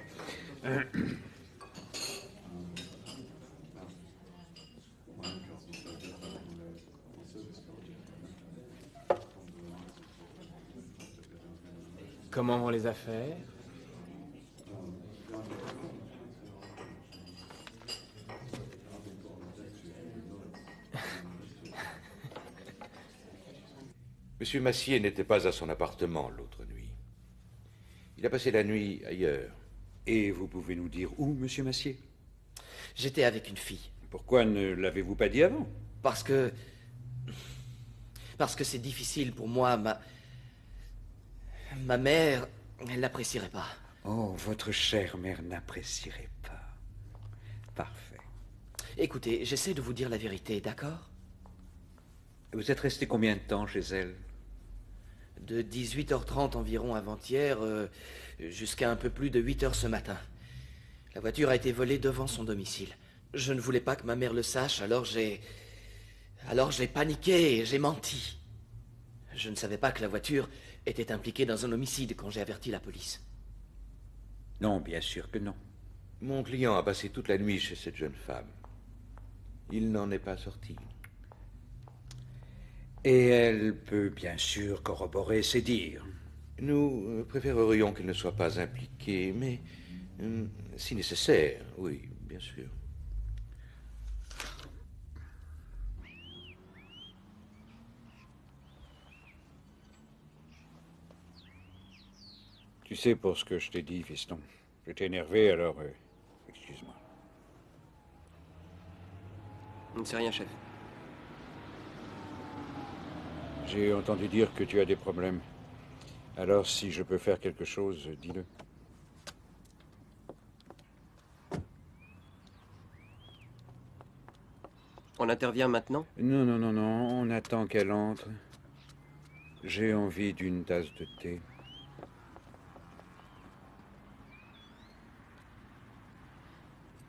Speaker 3: Comment vont les affaires?
Speaker 19: Monsieur Massier n'était pas à son appartement l'autre nuit. Il a passé la nuit ailleurs.
Speaker 16: Et vous pouvez nous dire où, monsieur Massier?
Speaker 12: J'étais avec une fille.
Speaker 16: Pourquoi ne l'avez-vous pas dit avant?
Speaker 12: Parce que c'est difficile pour moi. Ma mère, elle n'apprécierait pas.
Speaker 16: Oh, votre chère mère n'apprécierait pas. Parfait.
Speaker 12: Écoutez, j'essaie de vous dire la vérité, d'accord?
Speaker 16: Vous êtes resté combien de temps chez elle?
Speaker 12: De 18h30 environ avant-hier jusqu'à un peu plus de 8h ce matin. La voiture a été volée devant son domicile. Je ne voulais pas que ma mère le sache, alors j'ai paniqué et j'ai menti. Je ne savais pas que la voiture était impliquée dans un homicide quand j'ai averti la police.
Speaker 16: Non, bien sûr que non.
Speaker 19: Mon client a passé toute la nuit chez cette jeune femme. Il n'en est pas sorti.
Speaker 16: Et elle peut bien sûr corroborer ses dires.
Speaker 19: Nous préférerions qu'elle ne soit pas impliquée, mais si nécessaire, oui, bien sûr.
Speaker 16: Tu sais, pour ce que je t'ai dit, fiston, j'étais énervé, alors excuse-moi.
Speaker 20: Ne sais rien, chef.
Speaker 16: J'ai entendu dire que tu as des problèmes. Alors, si je peux faire quelque chose, dis-le.
Speaker 20: On intervient maintenant?
Speaker 16: Non, non, non, non, on attend qu'elle entre. J'ai envie d'une tasse de thé.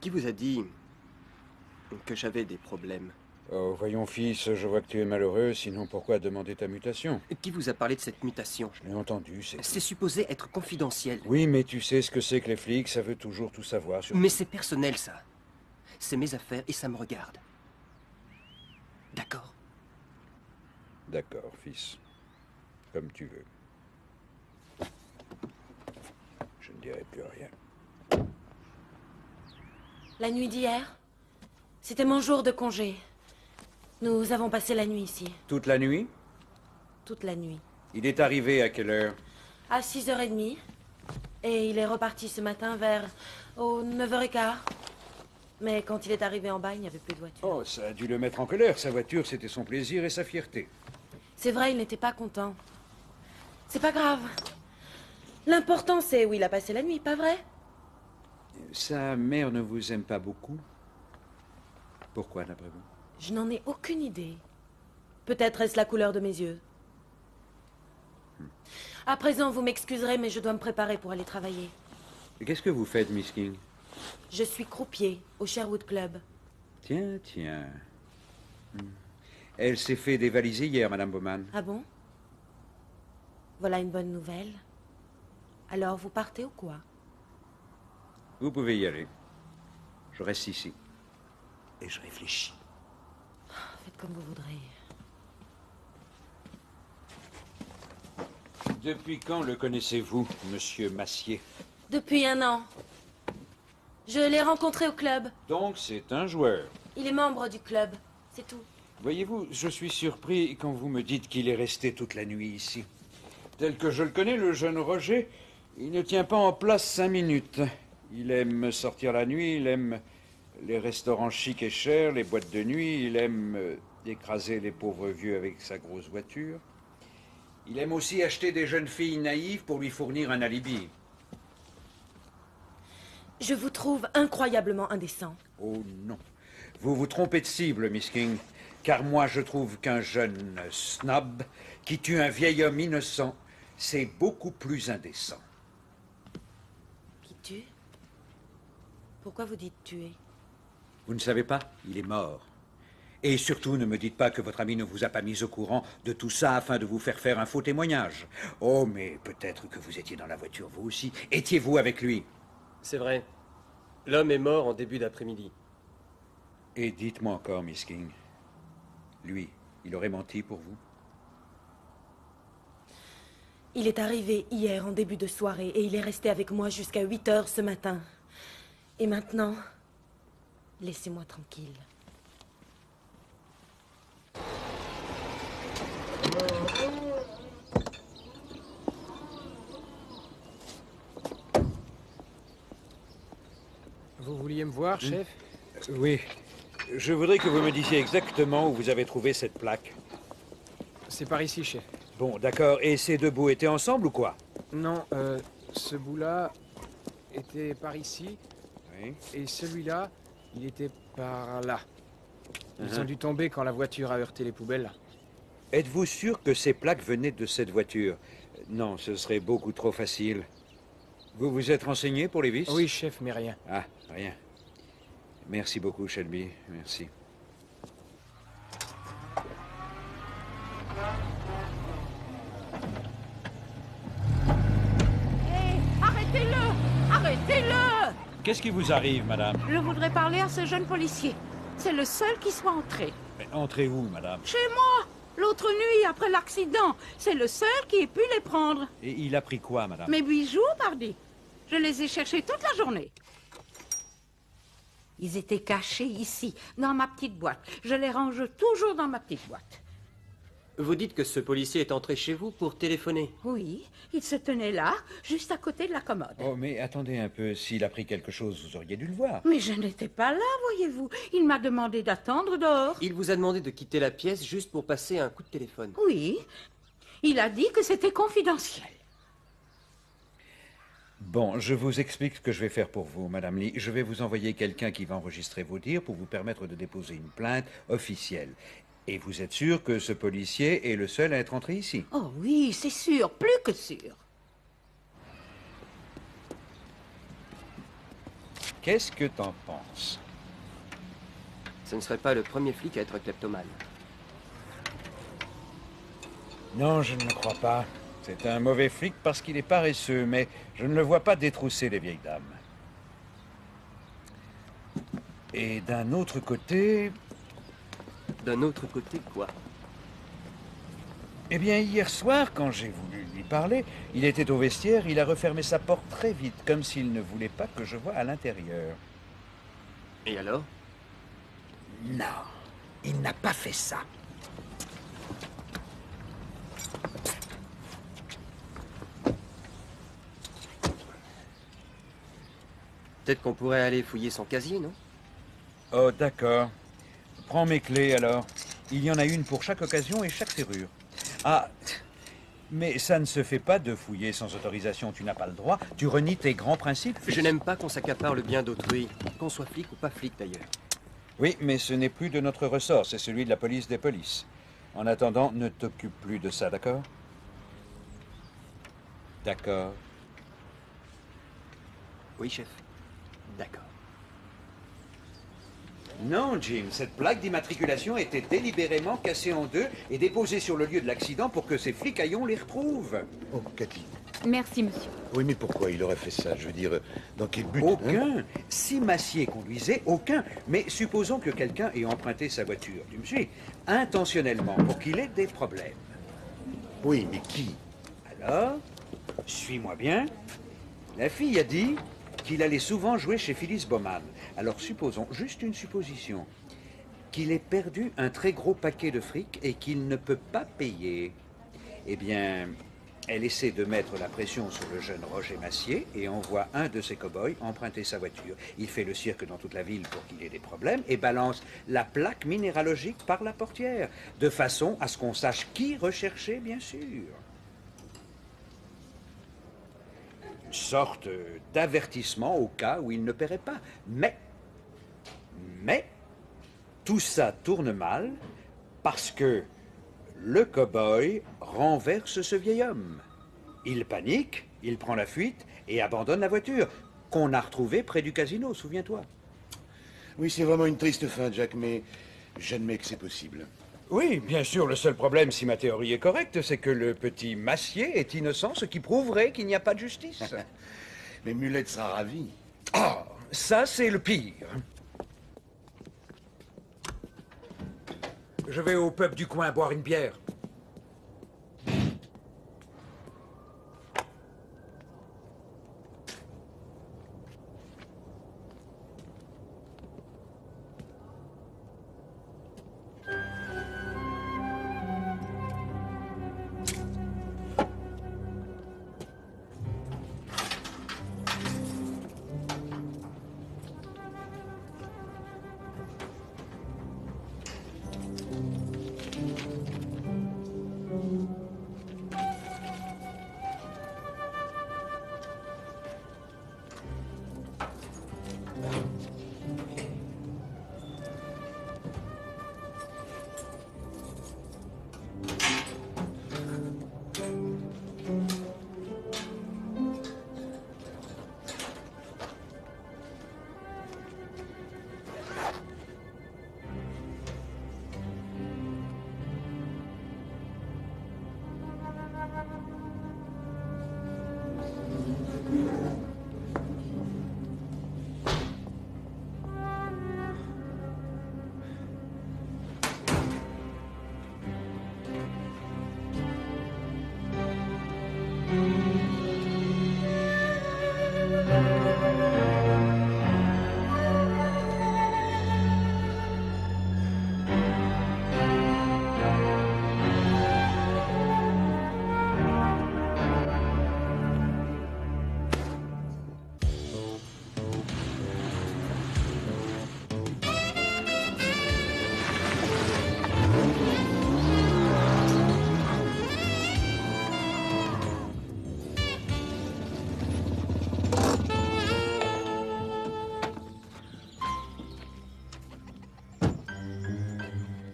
Speaker 20: Qui vous a dit que j'avais des problèmes?
Speaker 16: Oh, voyons, fils, je vois que tu es malheureux, sinon pourquoi demander ta mutation?
Speaker 20: Qui vous a parlé de cette mutation?
Speaker 16: Je l'ai entendu, c'est...
Speaker 20: C'est supposé être confidentiel.
Speaker 16: Oui, mais tu sais ce que c'est que les flics, ça veut toujours tout savoir sur...
Speaker 20: Mais c'est personnel, ça. C'est mes affaires et ça me regarde. D'accord?
Speaker 16: D'accord, fils. Comme tu veux. Je ne dirai plus rien.
Speaker 1: La nuit d'hier, c'était mon jour de congé. Nous avons passé la nuit ici.
Speaker 16: Toute la nuit?
Speaker 1: Toute la nuit.
Speaker 16: Il est arrivé à quelle heure?
Speaker 1: À 6h30. Et il est reparti ce matin vers 9h15. Mais quand il est arrivé en bas, il n'y avait plus de voiture.
Speaker 16: Oh, ça a dû le mettre en colère. Sa voiture, c'était son plaisir et sa fierté.
Speaker 1: C'est vrai, il n'était pas content. C'est pas grave. L'important, c'est où il a passé la nuit, pas vrai?
Speaker 16: Sa mère ne vous aime pas beaucoup? Pourquoi, d'après vous?
Speaker 1: Je n'en ai aucune idée. Peut-être est-ce la couleur de mes yeux. À présent, vous m'excuserez, mais je dois me préparer pour aller travailler.
Speaker 16: Qu'est-ce que vous faites, Miss King?
Speaker 1: Je suis croupier au Sherwood Club.
Speaker 16: Tiens, tiens. Elle s'est fait dévaliser hier, Madame Bowman.
Speaker 1: Ah bon? Voilà une bonne nouvelle. Alors, vous partez ou quoi?
Speaker 16: Vous pouvez y aller. Je reste ici.
Speaker 4: Et je réfléchis.
Speaker 1: Faites comme vous voudrez.
Speaker 16: Depuis quand le connaissez-vous, Monsieur Massier?
Speaker 1: Depuis 1 an. Je l'ai rencontré au club.
Speaker 16: Donc c'est un joueur.
Speaker 1: Il est membre du club, c'est tout.
Speaker 16: Voyez-vous, je suis surpris quand vous me dites qu'il est resté toute la nuit ici. Tel que je le connais, le jeune Roger, il ne tient pas en place 5 minutes. Il aime sortir la nuit, il aime les restaurants chics et chers, les boîtes de nuit, il aime écraser les pauvres vieux avec sa grosse voiture. Il aime aussi acheter des jeunes filles naïves pour lui fournir un alibi.
Speaker 1: Je vous trouve incroyablement indécent.
Speaker 16: Oh non. Vous vous trompez de cible, Miss King. Car moi, je trouve qu'un jeune snob qui tue un vieil homme innocent, c'est beaucoup plus indécent.
Speaker 1: Qui tue? Pourquoi vous dites tuer?
Speaker 16: Vous ne savez pas? Il est mort. Et surtout, ne me dites pas que votre ami ne vous a pas mis au courant de tout ça afin de vous faire un faux témoignage. Oh, mais peut-être que vous étiez dans la voiture, vous aussi. Étiez-vous avec lui?
Speaker 20: C'est vrai. L'homme est mort en début d'après-midi.
Speaker 16: Et dites-moi encore, Miss King, lui, il aurait menti pour vous?
Speaker 1: Il est arrivé hier en début de soirée et il est resté avec moi jusqu'à 8 heures ce matin. Et maintenant, laissez-moi tranquille.
Speaker 3: Vous vouliez me voir, chef?
Speaker 16: Oui. Je voudrais que vous me disiez exactement où vous avez trouvé cette plaque.
Speaker 3: C'est par ici, chef.
Speaker 16: Bon, d'accord. Et ces deux bouts étaient ensemble ou quoi?
Speaker 3: Non, ce bout-là était par ici.
Speaker 16: Oui.
Speaker 3: Et celui-là, il était par là. Ils ont dû tomber quand la voiture a heurté les poubelles.
Speaker 16: Êtes-vous sûr que ces plaques venaient de cette voiture? Non, ce serait beaucoup trop facile. Vous vous êtes renseigné pour les vis?
Speaker 3: Oui, chef, mais rien.
Speaker 16: Ah, rien. Merci beaucoup, Shelby. Merci.
Speaker 6: Hé, arrêtez-le! Arrêtez-le!
Speaker 16: Qu'est-ce qui vous arrive, madame?
Speaker 6: Je voudrais parler à ce jeune policier. C'est le seul qui soit entré.
Speaker 16: Mais entrez où, madame?
Speaker 6: Chez moi! L'autre nuit, après l'accident. C'est le seul qui ait pu les prendre.
Speaker 16: Et il a pris quoi, madame?
Speaker 6: Mes bijoux, pardi. Je les ai cherchés toute la journée. Ils étaient cachés ici, dans ma petite boîte. Je les range toujours dans ma petite boîte.
Speaker 20: Vous dites que ce policier est entré chez vous pour téléphoner?
Speaker 6: Oui, il se tenait là, juste à côté de la commode.
Speaker 16: Oh, mais attendez un peu. S'il a pris quelque chose, vous auriez dû le voir.
Speaker 6: Mais je n'étais pas là, voyez-vous. Il m'a demandé d'attendre dehors.
Speaker 20: Il vous a demandé de quitter la pièce juste pour passer un coup de téléphone?
Speaker 6: Oui. Il a dit que c'était confidentiel.
Speaker 16: Bon, je vous explique ce que je vais faire pour vous, Madame Lee. Je vais vous envoyer quelqu'un qui va enregistrer vos dires pour vous permettre de déposer une plainte officielle. Et vous êtes sûr que ce policier est le seul à être entré ici?
Speaker 6: Oh oui, c'est sûr, plus que sûr.
Speaker 16: Qu'est-ce que t'en penses?
Speaker 20: Ce ne serait pas le premier flic à être kleptomane.
Speaker 16: Non, je ne le crois pas. C'est un mauvais flic parce qu'il est paresseux, mais je ne le vois pas détrousser les vieilles dames. Et d'un autre côté...
Speaker 20: D'un autre côté, quoi?
Speaker 16: Eh bien, hier soir, quand j'ai voulu lui parler, il était au vestiaire, il a refermé sa porte très vite, comme s'il ne voulait pas que je voie à l'intérieur.
Speaker 20: Et alors?
Speaker 4: Non, il n'a pas fait ça.
Speaker 20: Peut-être qu'on pourrait aller fouiller son casier, non?
Speaker 16: Oh, d'accord. Prends mes clés, alors. Il y en a une pour chaque occasion et chaque serrure. Ah, mais ça ne se fait pas de fouiller sans autorisation. Tu n'as pas le droit. Tu renies tes grands principes.
Speaker 20: Je n'aime pas qu'on s'accapare le bien d'autrui, qu'on soit flic ou pas flic, d'ailleurs.
Speaker 16: Oui, mais ce n'est plus de notre ressort. C'est celui de la police des polices. En attendant, ne t'occupe plus de ça, d'accord? D'accord.
Speaker 20: Oui, chef. D'accord.
Speaker 16: Non, Jim, cette plaque d'immatriculation était délibérément cassée en deux et déposée sur le lieu de l'accident pour que ces flicaillons les retrouvent.
Speaker 23: Oh, Cathy.
Speaker 21: Merci, monsieur.
Speaker 23: Oui, mais pourquoi il aurait fait ça? Je veux dire, dans quel but?
Speaker 16: Aucun. Si Massier conduisait, aucun. Mais supposons que quelqu'un ait emprunté sa voiture, tu me suis, intentionnellement, pour qu'il ait des problèmes.
Speaker 23: Oui, mais qui?
Speaker 16: Alors, suis-moi bien. La fille a dit qu'il allait souvent jouer chez Phyllis Bowman. Alors supposons, juste une supposition, qu'il ait perdu un très gros paquet de fric et qu'il ne peut pas payer. Eh bien, elle essaie de mettre la pression sur le jeune Roger Massier et envoie un de ses cow-boys emprunter sa voiture. Il fait le cirque dans toute la ville pour qu'il ait des problèmes et balance la plaque minéralogique par la portière, de façon à ce qu'on sache qui rechercher, bien sûr. Une sorte d'avertissement au cas où il ne paierait pas. Mais, tout ça tourne mal parce que le cow-boy renverse ce vieil homme. Il panique, il prend la fuite et abandonne la voiture qu'on a retrouvée près du casino, souviens-toi.
Speaker 23: Oui, c'est vraiment une triste fin, Jack, mais J'admets que c'est possible.
Speaker 16: Oui, bien sûr, le seul problème, si ma théorie est correcte, c'est que le petit Massier est innocent, ce qui prouverait qu'il n'y a pas de justice.
Speaker 23: Mais Mulette sera ravie.
Speaker 16: Ah, ça c'est le pire. Je vais au pub du coin boire une bière.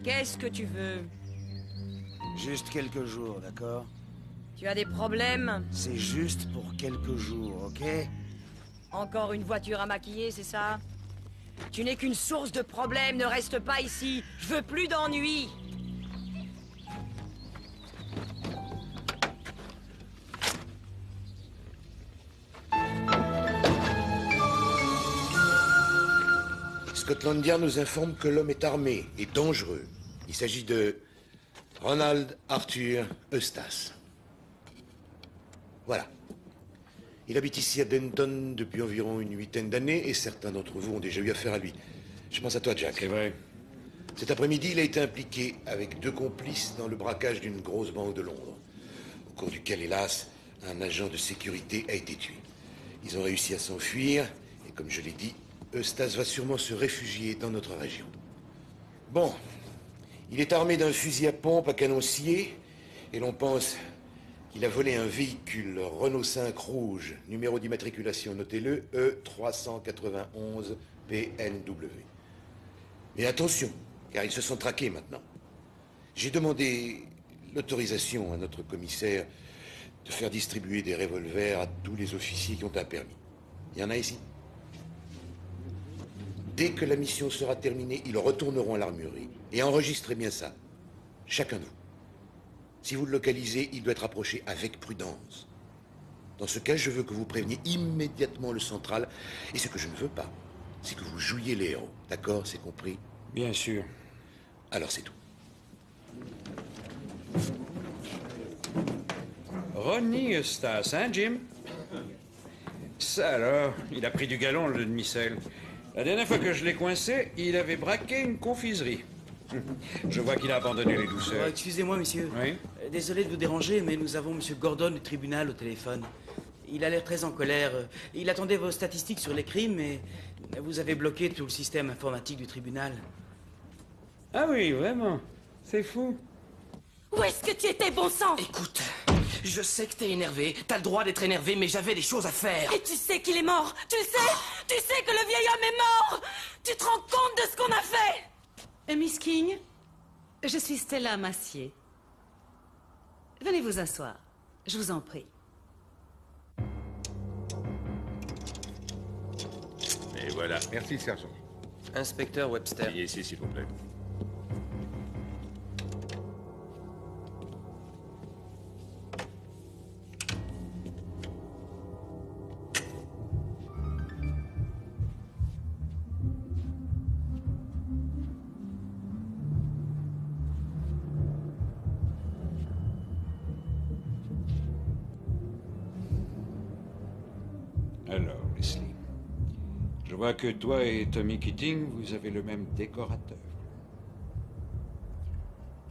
Speaker 5: Qu'est-ce que tu veux?
Speaker 2: Juste quelques jours, d'accord?
Speaker 5: Tu as des problèmes?
Speaker 2: C'est juste pour quelques jours, ok?
Speaker 5: Encore une voiture à maquiller, c'est ça? Tu n'es qu'une source de problèmes, ne reste pas ici. Je veux plus d'ennuis.
Speaker 10: Scotland Yard nous informe que l'homme est armé et dangereux. Il s'agit de Ronald Arthur Eustace. Voilà. Il habite ici à Denton depuis environ une 8aine d'années et certains d'entre vous ont déjà eu affaire à lui. Je pense à toi, Jack.
Speaker 16: C'est vrai.
Speaker 10: Cet après-midi, il a été impliqué avec 2 complices dans le braquage d'une grosse banque de Londres, au cours duquel, hélas, un agent de sécurité a été tué. Ils ont réussi à s'enfuir et, comme je l'ai dit, Eustace va sûrement se réfugier dans notre région. Bon, il est armé d'un fusil à pompe à canon scié et l'on pense qu'il a volé un véhicule Renault 5 rouge, numéro d'immatriculation, notez-le, E391 PNW. Mais attention, car ils se sont traqués maintenant. J'ai demandé l'autorisation à notre commissaire de faire distribuer des revolvers à tous les officiers qui ont un permis. Il y en a ici. Dès que la mission sera terminée, ils retourneront à l'armurerie. Et enregistrez bien ça. Chacun de vous. Si vous le localisez, il doit être approché avec prudence. Dans ce cas, je veux que vous préveniez immédiatement le central. Et ce que je ne veux pas, c'est que vous jouiez les héros. D'accord? C'est compris?
Speaker 16: Bien sûr.
Speaker 10: Alors c'est tout.
Speaker 16: Ronnie Eustace, hein, Jim? Ça alors, il a pris du galon, le demi-sel. La dernière fois que je l'ai coincé, il avait braqué une confiserie. Je vois qu'il a abandonné les douceurs.
Speaker 8: Excusez-moi, monsieur.
Speaker 16: Oui?
Speaker 8: Désolé de vous déranger, mais nous avons monsieur Gordon du tribunal au téléphone. Il a l'air très en colère. Il attendait vos statistiques sur les crimes, mais vous avez bloqué tout le système informatique du tribunal.
Speaker 16: Ah oui, vraiment? C'est fou.
Speaker 21: Où est-ce que tu étais, bon sang?
Speaker 7: Écoute, je sais que t'es énervé, t'as le droit d'être énervé, mais j'avais des choses à faire.
Speaker 21: Et tu sais qu'il est mort, tu le sais? Tu sais que le vieil homme est mort? Tu te rends compte de ce qu'on a fait?
Speaker 6: Miss King, je suis Stella Massier. Venez vous asseoir, je vous en prie.
Speaker 19: Et voilà. Merci, sergent.
Speaker 20: Inspecteur Webster.
Speaker 19: Veuillez ici, s'il vous plaît.
Speaker 16: Alors, Leslie, je vois que toi et Tommy Keating, vous avez le même décorateur.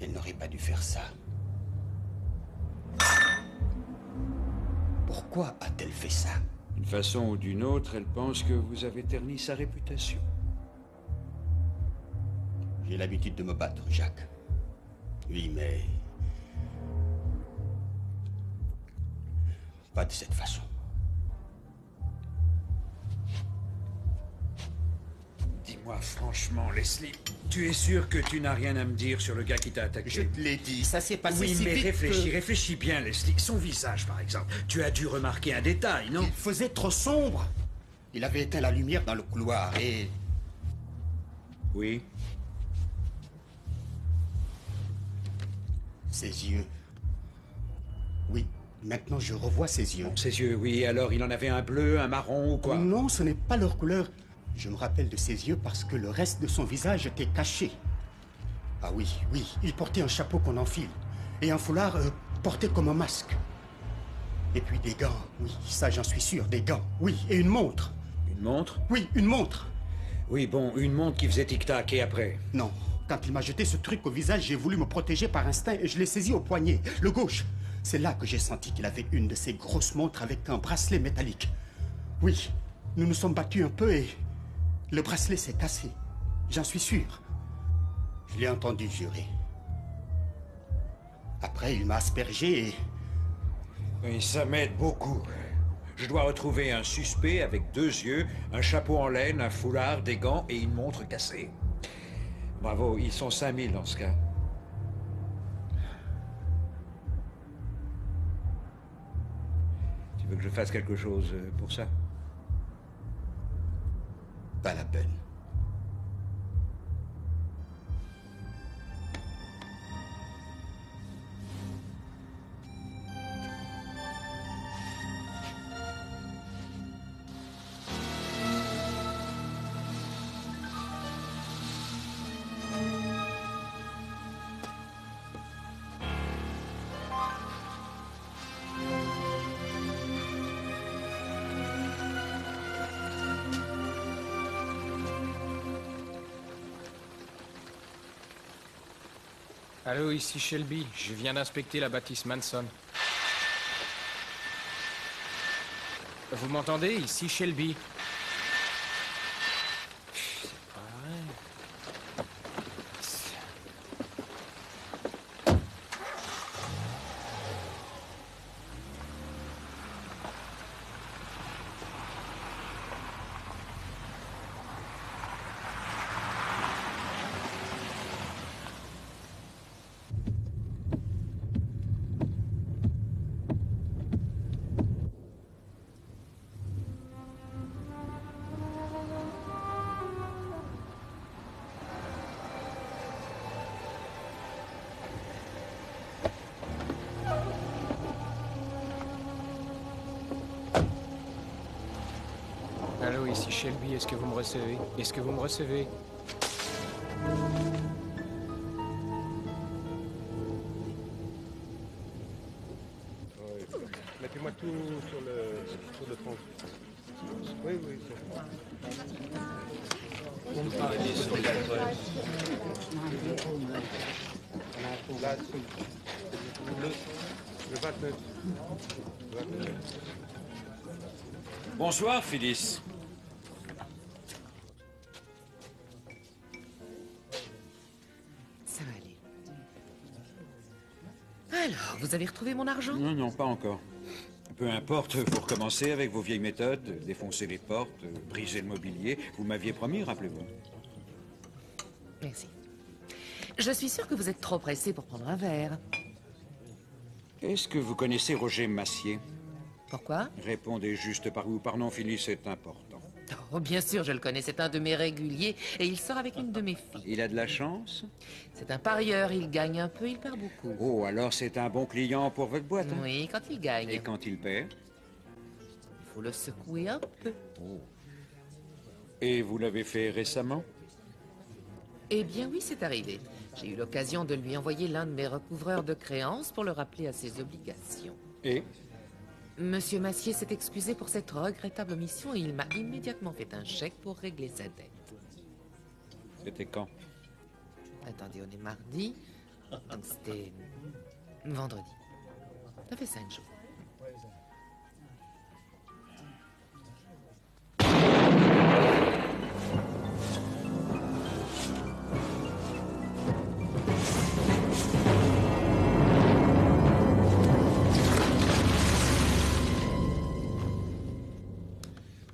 Speaker 9: Elle n'aurait pas dû faire ça. Pourquoi a-t-elle fait ça?
Speaker 16: D'une façon ou d'une autre, elle pense que vous avez terni sa réputation.
Speaker 9: J'ai l'habitude de me battre, Jacques. Oui, mais... pas de cette façon.
Speaker 16: Dis-moi franchement, Leslie, tu es sûr que tu n'as rien à me dire sur le gars qui t'a attaqué?
Speaker 9: Je te l'ai dit, ça s'est passé
Speaker 16: oui,
Speaker 9: si
Speaker 16: mais
Speaker 9: vite
Speaker 16: réfléchis,
Speaker 9: que...
Speaker 16: réfléchis bien, Leslie. Son visage, par exemple. Tu as dû remarquer un détail, non?
Speaker 9: Il faisait trop sombre. Il avait éteint la lumière dans le couloir et...
Speaker 16: Oui.
Speaker 9: Ses yeux. Oui, maintenant je revois ses yeux.
Speaker 16: Ses yeux, oui. Alors il en avait un bleu, un marron ou quoi?
Speaker 9: Non, ce n'est pas leur couleur. Je me rappelle de ses yeux parce que le reste de son visage était caché. Ah oui, oui, il portait un chapeau qu'on enfile. Et un foulard porté comme un masque. Et puis des gants, oui, ça j'en suis sûr, des gants. Oui, et une montre.
Speaker 16: Une montre?
Speaker 9: Oui, une montre.
Speaker 16: Oui, bon, une montre qui faisait tic-tac, et après?
Speaker 9: Non. Quand il m'a jeté ce truc au visage, j'ai voulu me protéger par instinct et je l'ai saisi au poignet, le gauche. C'est là que j'ai senti qu'il avait une de ces grosses montres avec un bracelet métallique. Oui, nous nous sommes battus un peu et le bracelet s'est cassé. J'en suis sûr. Je l'ai entendu jurer. Après, il m'a aspergé et...
Speaker 16: Oui, ça m'aide beaucoup. Je dois retrouver un suspect avec 2 yeux, un chapeau en laine, un foulard, des gants et une montre cassée. Bravo, ils sont 5000 dans ce cas. Tu veux que je fasse quelque chose pour ça?
Speaker 9: Pas la peine.
Speaker 3: Allô, ici Shelby. Je viens d'inspecter la bâtisse Manson. Vous m'entendez? Ici Shelby. C'est pas vrai. Allô, ici Shelby, est-ce que vous me recevez? Est-ce que vous me recevez?
Speaker 15: Mettez-moi tout sur le front. Oui, oui, Là, le 29.
Speaker 16: Bonsoir, Phyllis.
Speaker 13: Ça va aller. Alors, vous avez retrouvé mon argent?
Speaker 16: Non, non, pas encore. Peu importe, vous recommencez avec vos vieilles méthodes, défoncer les portes, briser le mobilier. Vous m'aviez promis, rappelez-vous.
Speaker 13: Merci. Je suis sûre que vous êtes trop pressé pour prendre un verre.
Speaker 16: Est-ce que vous connaissez Roger Massier?
Speaker 13: Pourquoi?
Speaker 16: Répondez juste par oui ou par non, Phyllis, c'est important.
Speaker 13: Oh, bien sûr, je le connais. C'est un de mes réguliers et il sort avec une de mes filles.
Speaker 16: Il a de la chance?
Speaker 13: C'est un parieur. Il gagne un peu, il perd beaucoup.
Speaker 16: Oh, alors c'est un bon client pour votre boîte, hein?
Speaker 13: Oui, quand il gagne.
Speaker 16: Et quand il perd?
Speaker 13: Il faut le secouer un peu.
Speaker 16: Oh. Et vous l'avez fait récemment?
Speaker 13: Eh bien oui, c'est arrivé. J'ai eu l'occasion de lui envoyer l'un de mes recouvreurs de créances pour le rappeler à ses obligations.
Speaker 16: Et?
Speaker 13: Monsieur Massier s'est excusé pour cette regrettable omission et il m'a immédiatement fait un chèque pour régler sa dette.
Speaker 16: C'était quand?
Speaker 13: Attendez, on est mardi, donc c'était vendredi. Ça fait 5 jours.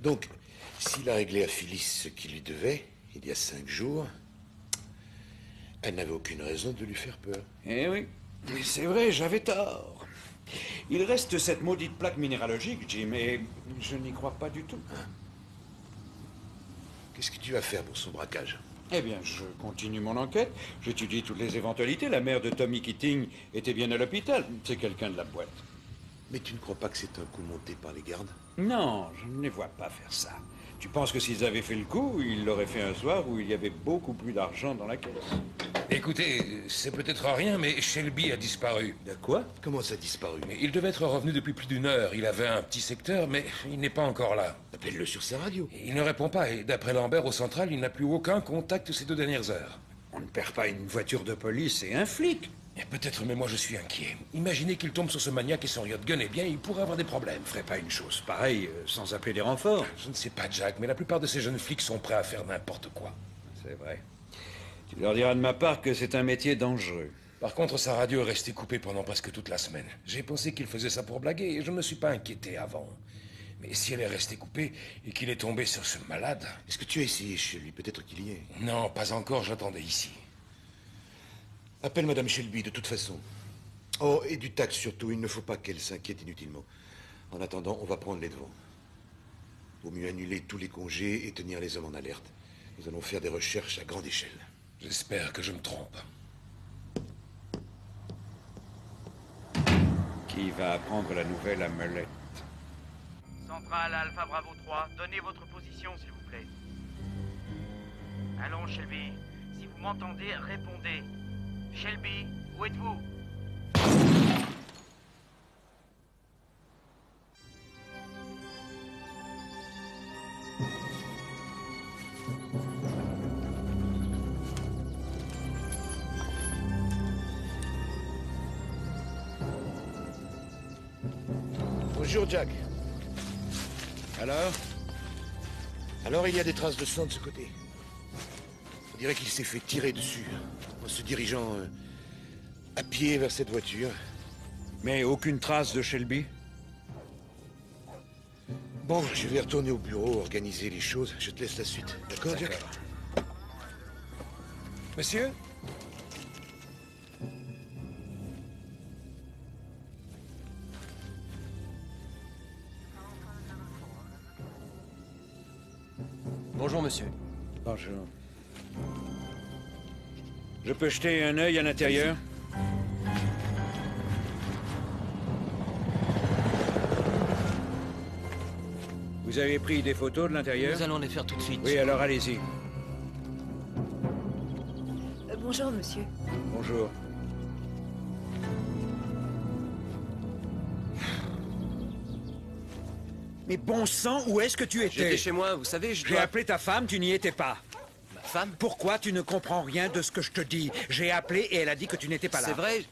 Speaker 10: Donc, s'il a réglé à Phyllis ce qu'il lui devait, il y a 5 jours, elle n'avait aucune raison de lui faire peur.
Speaker 16: Eh oui, c'est vrai, j'avais tort. Il reste cette maudite plaque minéralogique, Jim, et je n'y crois pas du tout.
Speaker 10: Qu'est-ce que tu vas faire pour son braquage?
Speaker 16: Eh bien, je continue mon enquête. J'étudie toutes les éventualités. La mère de Tommy Keating était bien à l'hôpital. C'est quelqu'un de la boîte.
Speaker 10: Mais tu ne crois pas que c'est un coup monté par les gardes?
Speaker 16: Non, je ne les vois pas faire ça. Tu penses que s'ils avaient fait le coup, ils l'auraient fait un soir où il y avait beaucoup plus d'argent dans la caisse?
Speaker 11: Écoutez, c'est peut-être rien, mais Shelby a disparu.
Speaker 10: De quoi? Comment ça a disparu?
Speaker 11: Il devait être revenu depuis plus d'1 heure. Il avait un petit secteur, mais il n'est pas encore là.
Speaker 10: Appelle-le sur sa radio.
Speaker 11: Il ne répond pas, et d'après Lambert au central, il n'a plus aucun contact ces 2 dernières heures.
Speaker 16: On ne perd pas une voiture de police et un flic.
Speaker 11: Et peut-être, mais moi je suis inquiet. Imaginez qu'il tombe sur ce maniaque et son riot gun, eh bien, il pourrait avoir des problèmes.
Speaker 16: Ferait pas une chose pareille sans appeler des renforts.
Speaker 11: Je ne sais pas, Jack, mais la plupart de ces jeunes flics sont prêts à faire n'importe quoi.
Speaker 16: C'est vrai. Tu leur diras de ma part que c'est un métier dangereux.
Speaker 11: Par contre, sa radio est restée coupée pendant presque toute la semaine. J'ai pensé qu'il faisait ça pour blaguer et je ne me suis pas inquiété avant. Mais si elle est restée coupée et qu'il est tombé sur ce malade...
Speaker 10: Est-ce que tu as essayé chez lui? Peut-être qu'il y est.
Speaker 11: Non, pas encore, j'attendais ici.
Speaker 10: Appelle Madame Shelby, de toute façon. Oh, et du tact surtout, il ne faut pas qu'elle s'inquiète inutilement. En attendant, on va prendre les devants. Vaut mieux annuler tous les congés et tenir les hommes en alerte. Nous allons faire des recherches à grande échelle.
Speaker 11: J'espère que je me trompe.
Speaker 16: Qui va apprendre la nouvelle à Melette?
Speaker 14: Centrale Alpha Bravo 3, donnez votre position, s'il vous plaît. Allons, Shelby. Si vous m'entendez, répondez. Shelby, où êtes-vous?
Speaker 10: Bonjour, Jack.
Speaker 16: Alors?
Speaker 10: Alors, il y a des traces de sang de ce côté. On dirait qu'il s'est fait tirer dessus en se dirigeant à pied vers cette voiture.
Speaker 16: Mais aucune trace de Shelby?
Speaker 10: Bon, je vais retourner au bureau, organiser les choses. Je te laisse la suite. D'accord, Jack?
Speaker 11: Monsieur?
Speaker 20: Bonjour, monsieur.
Speaker 16: Bonjour. Je peux jeter un œil à l'intérieur? Vous avez pris des photos de l'intérieur?
Speaker 20: Nous allons les faire tout de suite.
Speaker 16: Oui, alors allez-y.
Speaker 18: Bonjour, monsieur.
Speaker 16: Bonjour. Mais bon sang, où est-ce que tu étais?
Speaker 20: J'étais chez moi, vous savez,
Speaker 16: J'ai appelé ta femme, tu n'y étais pas.
Speaker 20: Ma femme?
Speaker 16: Pourquoi tu ne comprends rien de ce que je te dis? J'ai appelé et elle a dit que tu n'étais pas là.
Speaker 20: C'est vrai,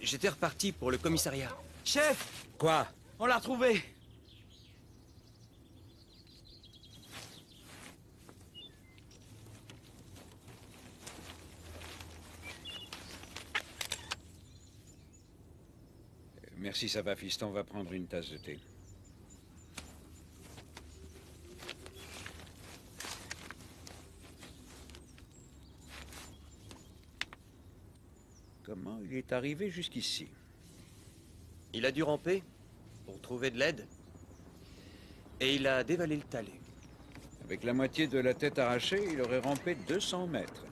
Speaker 20: j'étais reparti pour le commissariat. Chef!
Speaker 16: Quoi?
Speaker 20: On l'a retrouvé!
Speaker 16: Merci, ça va, fiston, on va prendre une tasse de thé. Comment il est arrivé jusqu'ici?
Speaker 20: Il a dû ramper pour trouver de l'aide. Et il a dévalé le talus.
Speaker 16: Avec la moitié de la tête arrachée, il aurait rampé 200 mètres.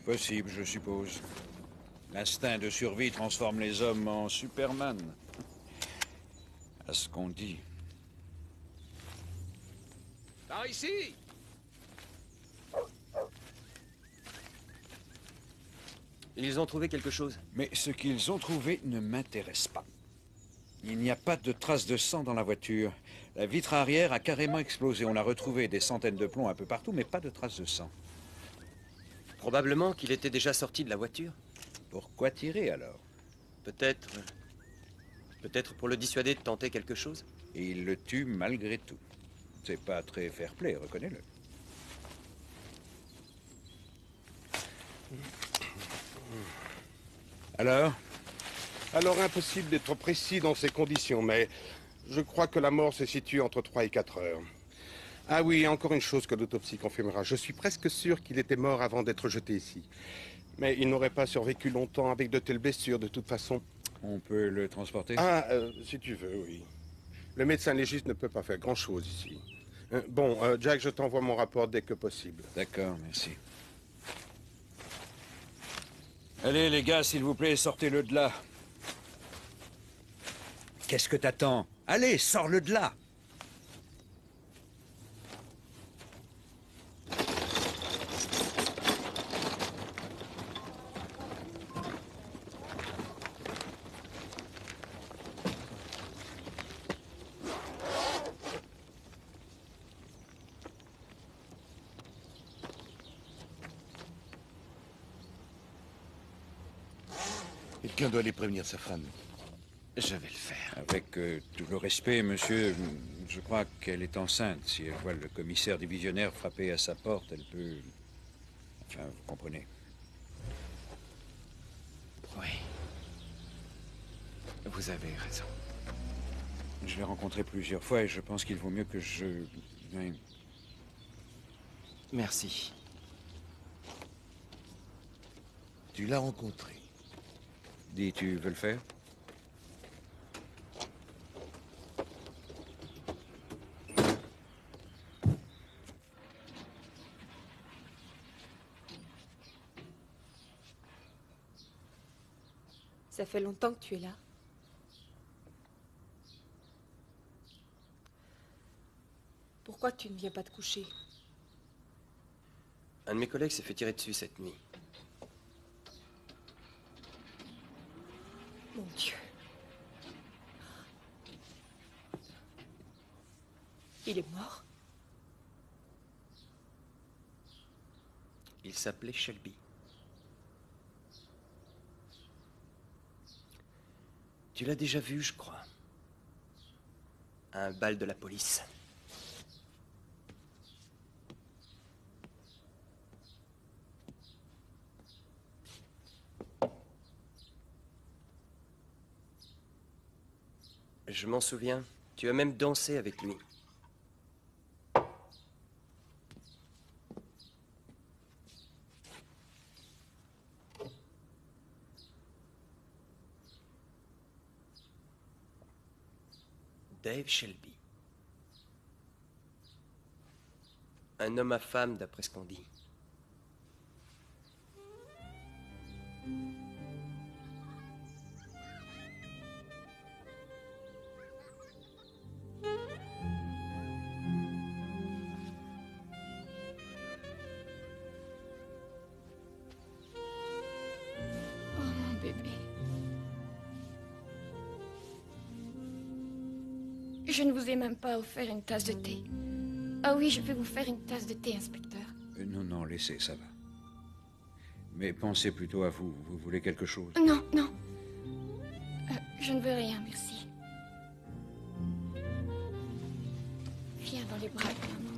Speaker 16: Possible, je suppose. L'instinct de survie transforme les hommes en Superman. À ce qu'on dit.
Speaker 7: Par ici!
Speaker 20: Ils ont trouvé quelque chose?
Speaker 16: Mais ce qu'ils ont trouvé ne m'intéresse pas. Il n'y a pas de traces de sang dans la voiture. La vitre arrière a carrément explosé. On a retrouvé des centaines de plombs un peu partout, mais pas de traces de sang.
Speaker 20: Probablement qu'il était déjà sorti de la voiture.
Speaker 16: Pourquoi tirer alors?
Speaker 20: Peut-être... Peut-être pour le dissuader de tenter quelque chose?
Speaker 16: Et il le tue malgré tout. C'est pas très fair-play, reconnais-le. Alors?
Speaker 12: Alors, impossible d'être précis dans ces conditions, mais je crois que la mort se situe entre 3 et 4 heures. Ah oui, encore une chose que l'autopsie confirmera. Je suis presque sûr qu'il était mort avant d'être jeté ici. Mais il n'aurait pas survécu longtemps avec de telles blessures, de toute façon.
Speaker 16: On peut le transporter?
Speaker 12: Ah, si tu veux, oui. Le médecin légiste ne peut pas faire grand-chose ici. Bon, Jack, je t'envoie mon rapport dès que possible.
Speaker 16: D'accord, merci. Allez, les gars, s'il vous plaît, sortez-le de là. Qu'est-ce que t'attends? Allez, sors-le de là!
Speaker 10: Quelqu'un doit aller prévenir sa femme.
Speaker 19: Je vais le faire.
Speaker 16: Avec tout le respect, monsieur, je crois qu'elle est enceinte. Si elle voit le commissaire divisionnaire frapper à sa porte, elle peut... Enfin, vous comprenez.
Speaker 19: Oui. Vous avez raison.
Speaker 16: Je l'ai rencontré plusieurs fois et je pense qu'il vaut mieux que je... Oui.
Speaker 19: Merci.
Speaker 10: Tu l'as rencontré.
Speaker 16: Dis, tu veux le faire?
Speaker 18: Ça fait longtemps que tu es là. Pourquoi tu ne viens pas te coucher?
Speaker 20: Un de mes collègues s'est fait tirer dessus cette nuit.
Speaker 18: Mon Dieu. Il est mort?
Speaker 20: Il s'appelait Shelby. Tu l'as déjà vu, je crois. À un bal de la police. Je m'en souviens. Tu as même dansé avec lui. Dave Shelby. Un homme à femme, d'après ce qu'on dit.
Speaker 17: Oh, mon bébé. Je ne vous ai même pas offert une tasse de thé. Ah oui, je vais vous faire une tasse de thé, inspecteur.
Speaker 16: Non, non, laissez, ça va. Mais pensez plutôt à vous. Vous voulez quelque chose?
Speaker 17: Non, non. Je ne veux rien, merci. Viens dans les bras de maman.